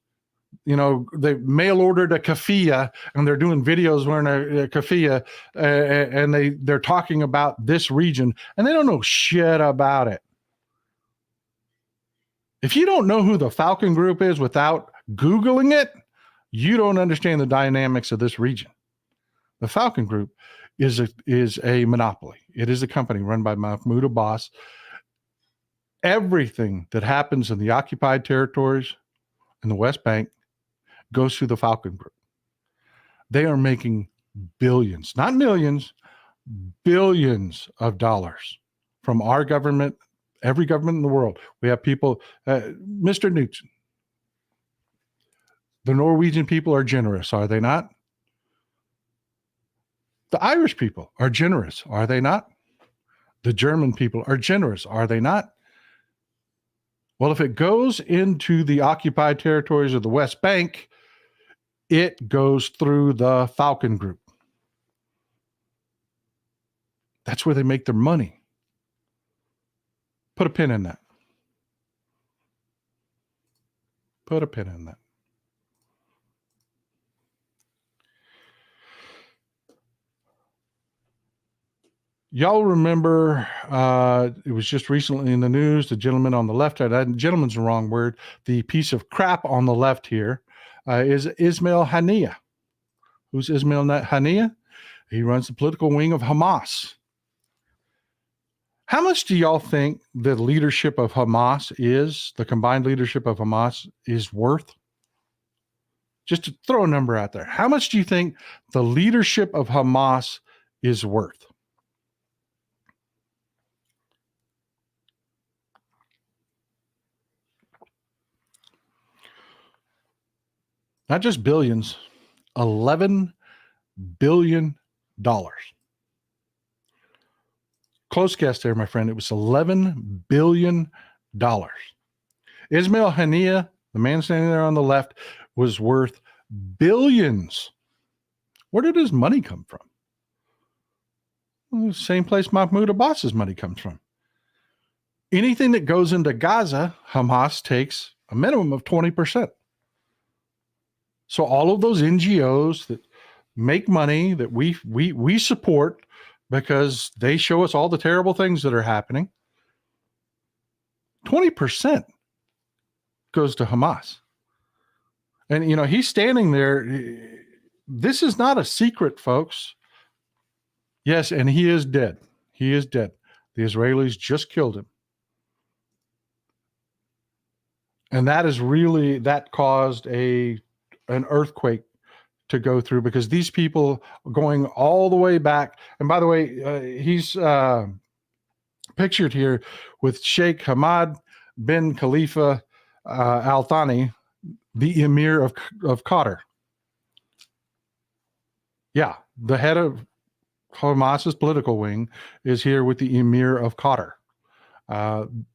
You know, they mail ordered a keffiyeh and they're doing videos wearing a keffiyeh and they're talking about this region and they don't know shit about it. If you don't know who the Falcon Group is without Googling it, you don't understand the dynamics of this region. The Falcon Group is a monopoly. It is a company run by Mahmoud Abbas. Everything that happens in the occupied territories in the West Bank goes through the Falcon Group. They are making billions, not millions, billions of dollars from our government, every government in the world. We have people, Mr. Newton, the Norwegian people are generous, are they not? The Irish people are generous, are they not? The German people are generous, are they not? Well, if it goes into the occupied territories of the West Bank, it goes through the Falcon Group. That's where they make their money. Put a pin in that. Put a pin in that. Y'all remember, it was just recently in the news, the gentleman on the left, gentleman's the wrong word, the piece of crap on the left here is Ismail Haniyeh. Who's Ismail Haniyeh? He runs the political wing of Hamas. How much do y'all think the leadership of Hamas is, the combined leadership of Hamas is worth? Just to throw a number out there. How much do you think the leadership of Hamas is worth? Not just billions, $11 billion. Close guess there, my friend. It was $11 billion. Ismail Haniyeh, the man standing there on the left, was worth billions. Where did his money come from? Well, the same place Mahmoud Abbas's money comes from. Anything that goes into Gaza, Hamas takes a minimum of 20%. So all of those NGOs that make money that we support because they show us all the terrible things that are happening, 20% goes to Hamas. And, you know, he's standing there. This is not a secret, folks. Yes, and he is dead. He is dead. The Israelis just killed him. And that caused an earthquake to go through, because these people going all the way back. And by the way, he's pictured here with Sheikh Hamad bin Khalifa Al Thani, the emir of Qatar. Yeah, the head of Hamas's political wing is here with the emir of Qatar.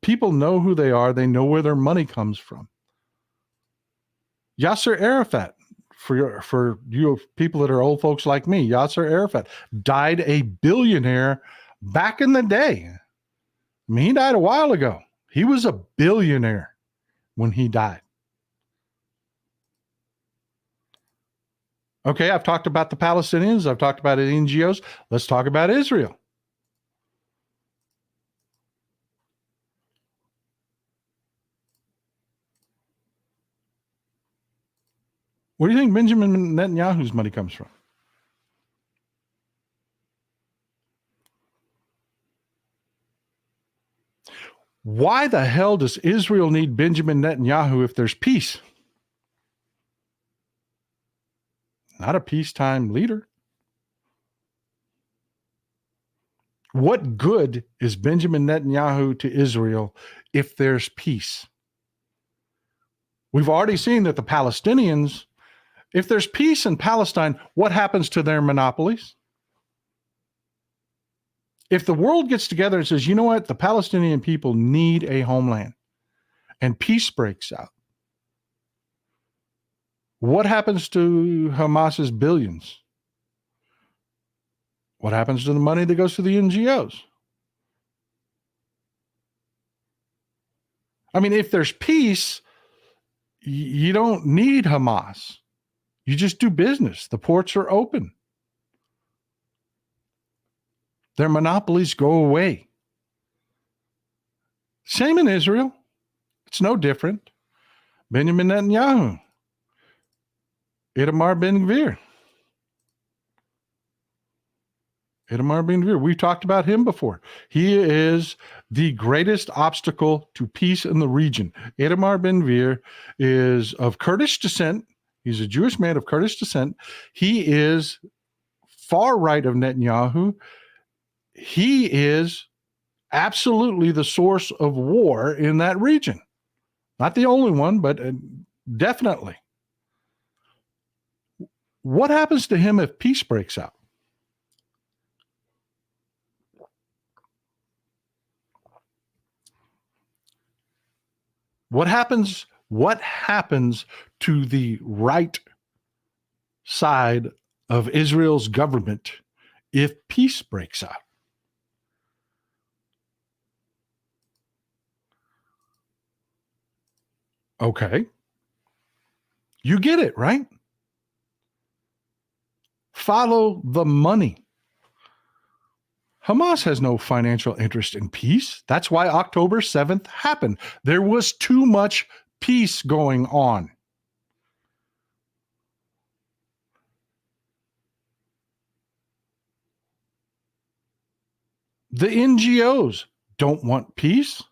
People know who they are. They know where their money comes from. Yasser Arafat, for you people that are old folks like me, Yasser Arafat died a billionaire back in the day. I mean, he died a while ago. He was a billionaire when he died. Okay, I've talked about the Palestinians. I've talked about the NGOs. Let's talk about Israel. Where do you think Benjamin Netanyahu's money comes from? Why the hell does Israel need Benjamin Netanyahu if there's peace? Not a peacetime leader. What good is Benjamin Netanyahu to Israel if there's peace? We've already seen that the Palestinians, if there's peace in Palestine, what happens to their monopolies? If the world gets together and says, you know what, the Palestinian people need a homeland, and peace breaks out, what happens to Hamas's billions? What happens to the money that goes to the NGOs? I mean, if there's peace, you don't need Hamas. You just do business. The ports are open. Their monopolies go away. Same in Israel. It's no different. Benjamin Netanyahu. Itamar Ben-Gvir. We've talked about him before. He is the greatest obstacle to peace in the region. Itamar Ben-Gvir is of Kurdish descent. He's a Jewish man of Kurdish descent. He is far right of Netanyahu. He is absolutely the source of war in that region. Not the only one, but definitely. What happens to him if peace breaks out? What happens to the right side of Israel's government if peace breaks out? Okay. You get it, right? Follow the money. Hamas has no financial interest in peace. That's why October 7th happened. There was too much peace going on. The NGOs don't want peace.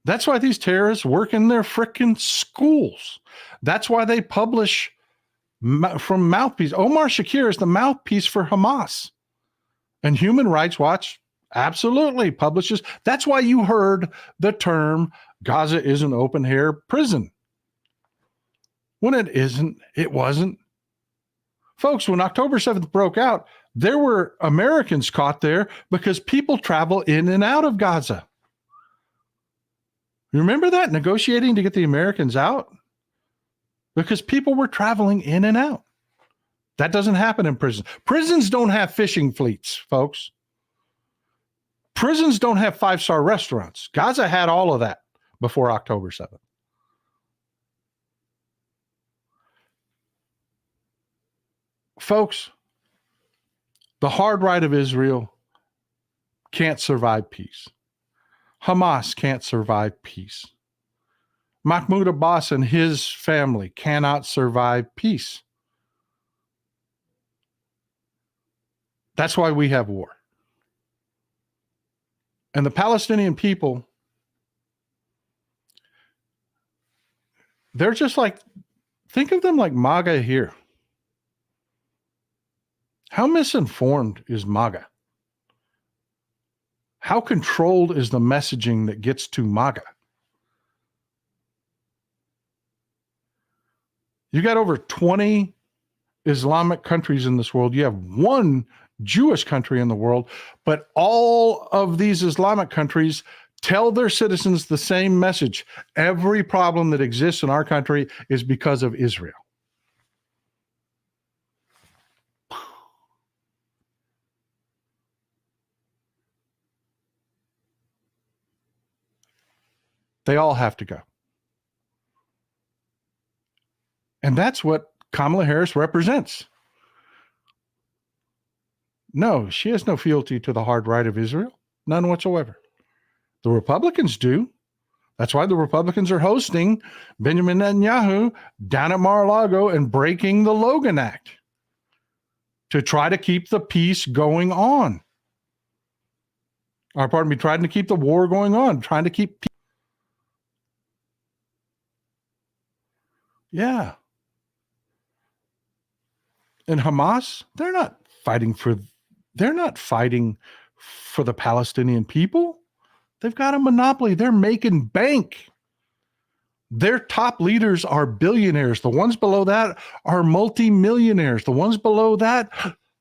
That's why these terrorists work in their frickin' schools. That's why they publish from mouthpiece. Omar Shakir is the mouthpiece for Hamas. And Human Rights Watch absolutely publishes. That's why you heard the term Gaza is an open-air prison. when it isn't, it wasn't. Folks, when October 7th broke out, there were Americans caught there because people travel in and out of Gaza. You remember that? Negotiating to get the Americans out? Because people were traveling in and out. That doesn't happen in prisons. Prisons don't have fishing fleets, folks. Prisons don't have five-star restaurants. Gaza had all of that before October 7th. Folks, the hard right of Israel can't survive peace. Hamas can't survive peace. Mahmoud Abbas and his family cannot survive peace. That's why we have war. And the Palestinian people, they're just like, think of them like MAGA here. How misinformed is MAGA? How controlled is the messaging that gets to MAGA? You got over 20 Islamic countries in this world. You have one Jewish country in the world, but all of these Islamic countries tell their citizens the same message. Every problem that exists in our country is because of Israel. They all have to go. And that's what Kamala Harris represents. No, she has no fealty to the hard right of Israel. None whatsoever. The Republicans do. That's why the Republicans are hosting Benjamin Netanyahu down at Mar-a-Lago and breaking the Logan Act to try to keep the peace going on. Or pardon me, trying to keep the war going on, trying to keep peace. Yeah. And Hamas, they're not fighting for the Palestinian people. They've got a monopoly. They're making bank. Their top leaders are billionaires. The ones below that are multimillionaires. The ones below that,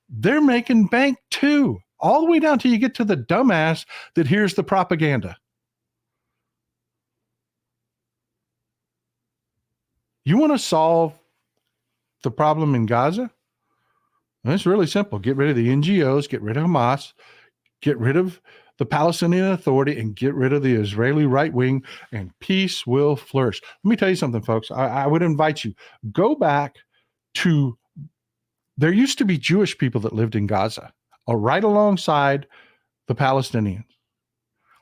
they're making bank too. All the way down till you get to the dumbass that hears the propaganda. You want to solve the problem in Gaza? And it's really simple. Get rid of the NGOs, get rid of Hamas, get rid of the Palestinian Authority, and get rid of the Israeli right wing, and peace will flourish. Let me tell you something, folks. I would invite you, go back to, there used to be Jewish people that lived in Gaza, right alongside the Palestinians.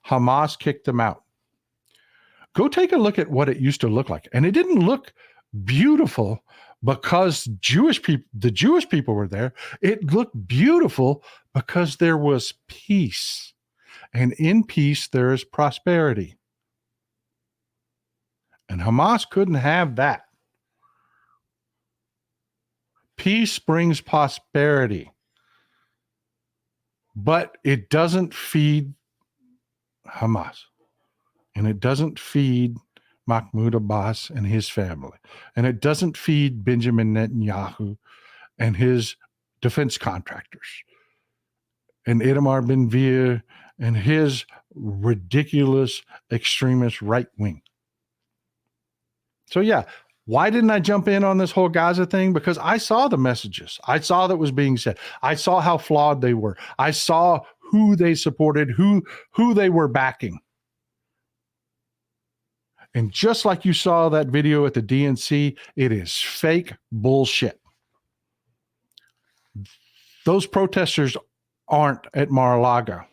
Hamas kicked them out. Go take a look at what it used to look like. And it didn't look beautiful because the Jewish people were there. It looked beautiful because there was peace. And in peace, there is prosperity. And Hamas couldn't have that. Peace brings prosperity, but it doesn't feed Hamas. And it doesn't feed Mahmoud Abbas and his family. And it doesn't feed Benjamin Netanyahu and his defense contractors. And Itamar Ben-Gvir and his ridiculous extremist right wing. So yeah, why didn't I jump in on this whole Gaza thing? Because I saw the messages. I saw that was being said. I saw how flawed they were. I saw who they supported, who they were backing. And just like you saw that video at the DNC, it is fake bullshit. Those protesters aren't at Mar-a-Lago.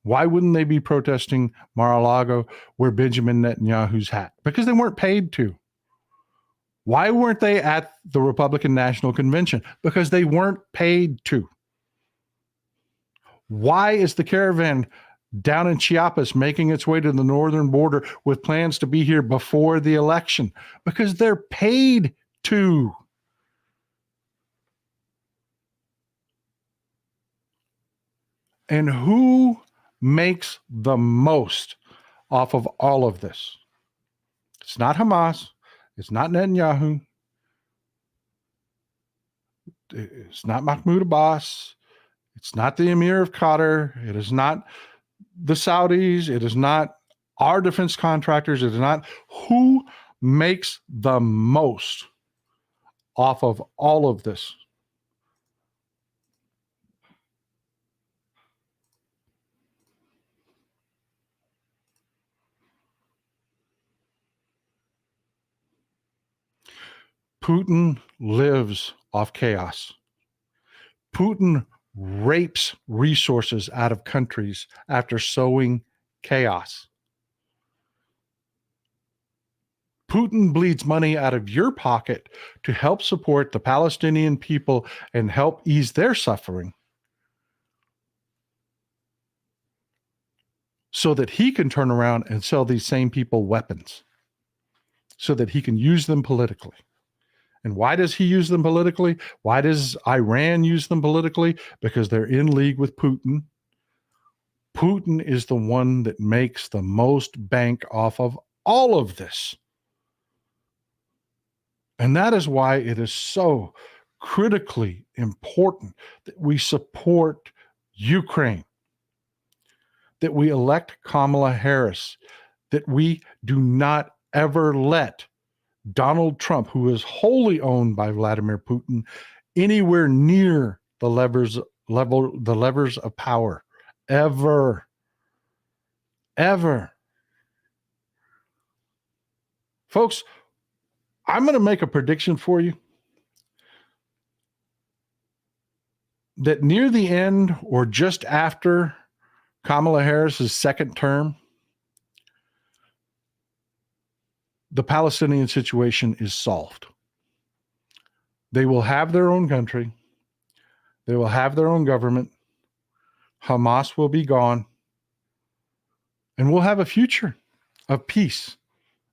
Why wouldn't they be protesting Mar-a-Lago where Benjamin Netanyahu's at? Because they weren't paid to. Why weren't they at the Republican National Convention? Because they weren't paid to. Why is the caravan down in Chiapas making its way to the northern border with plans to be here before the election? Because they're paid to. And who makes the most off of all of this? It's not Hamas. It's not Netanyahu. It's not Mahmoud Abbas. It's not the Emir of Qatar. It is not the Saudis. It is not our defense contractors. It is not who makes the most off of all of this. Putin lives off chaos. Putin rapes resources out of countries after sowing chaos. Putin bleeds money out of your pocket to help support the Palestinian people and help ease their suffering so that he can turn around and sell these same people weapons so that he can use them politically. And why does he use them politically? Why does Iran use them politically? Because they're in league with Putin. Putin is the one that makes the most bank off of all of this. And that is why it is so critically important that we support Ukraine, that we elect Kamala Harris, that we do not ever let Donald Trump, who is wholly owned by Vladimir Putin, anywhere near the levers of power, ever. Folks, I'm going to make a prediction for you that near the end or just after Kamala Harris's second term, the Palestinian situation is solved. They will have their own country. They will have their own government. Hamas will be gone. And we'll have a future of peace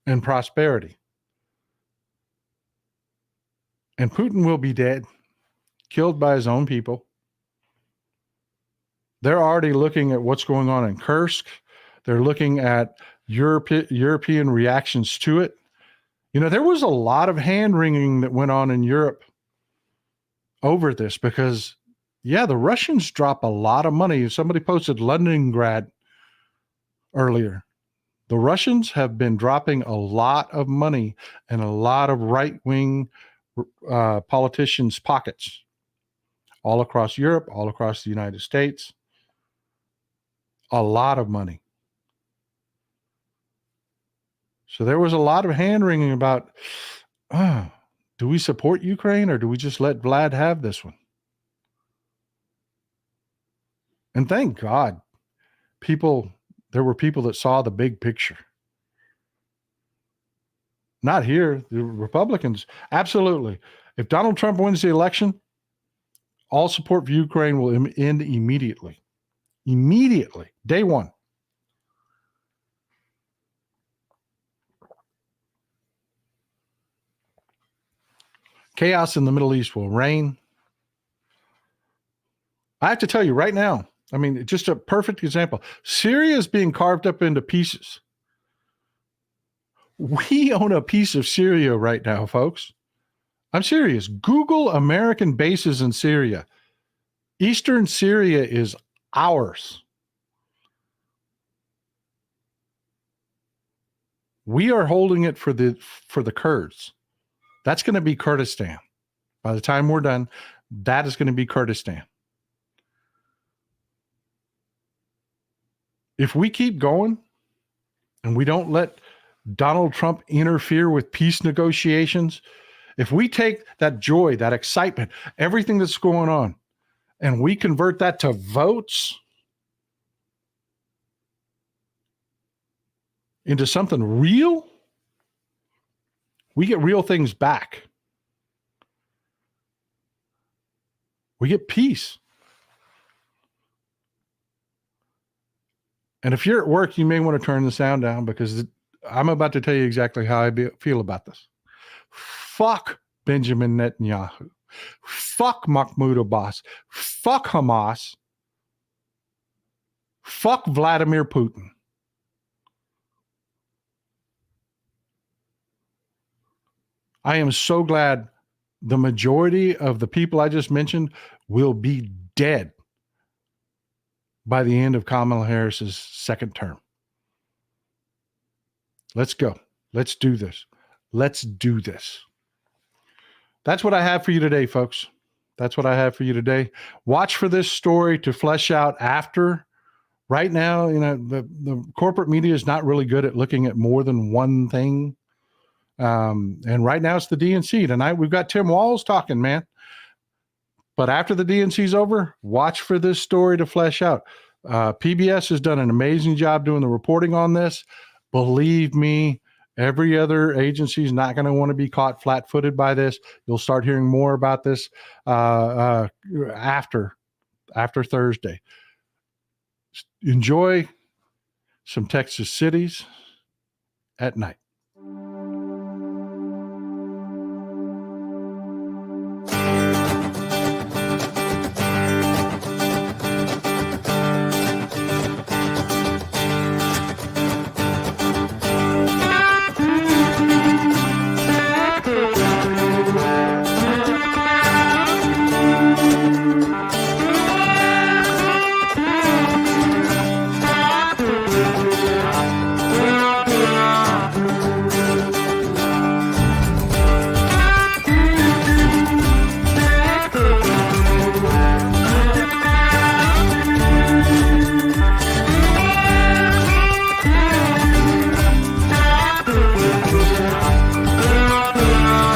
and prosperity. And Putin will be dead, killed by his own people. They're already looking at what's going on in Kursk. They're looking at European reactions to it. You know, there was a lot of hand-wringing that went on in Europe over this because, yeah, the Russians drop a lot of money. Somebody posted Leningrad earlier. The Russians have been dropping a lot of money in a lot of right-wing politicians' pockets all across Europe, all across the United States. A lot of money. So there was a lot of hand-wringing about, do we support Ukraine or do we just let Vlad have this one? And thank God, there were people that saw the big picture. Not here. The Republicans, absolutely. If Donald Trump wins the election, all support for Ukraine will end immediately. Immediately. Day one. Chaos in the Middle East will reign. I have to tell you right now, I mean, just a perfect example. Syria is being carved up into pieces. We own a piece of Syria right now, folks. I'm serious. Google American bases in Syria. Eastern Syria is ours. We are holding it for the Kurds. That's going to be Kurdistan. By the time we're done, that is going to be Kurdistan. If we keep going and we don't let Donald Trump interfere with peace negotiations, if we take that joy, that excitement, everything that's going on, and we convert that to votes into something real, we get real things back. We get peace. And if you're at work, you may want to turn the sound down because I'm about to tell you exactly how I feel about this. Fuck Benjamin Netanyahu. Fuck Mahmoud Abbas. Fuck Hamas. Fuck Vladimir Putin. I am so glad the majority of the people I just mentioned will be dead by the end of Kamala Harris's second term. Let's go. Let's do this. Let's do this. That's what I have for you today, folks. That's what I have for you today. Watch for this story to flesh out after. Right now, the corporate media is not really good at looking at more than one thing. And right now it's the DNC. Tonight we've got Tim Walz talking, man. But after the DNC is over, watch for this story to flesh out. PBS has done an amazing job doing the reporting on this. Believe me, every other agency is not going to want to be caught flat-footed by this. You'll start hearing more about this after Thursday. Enjoy some Texas cities at night.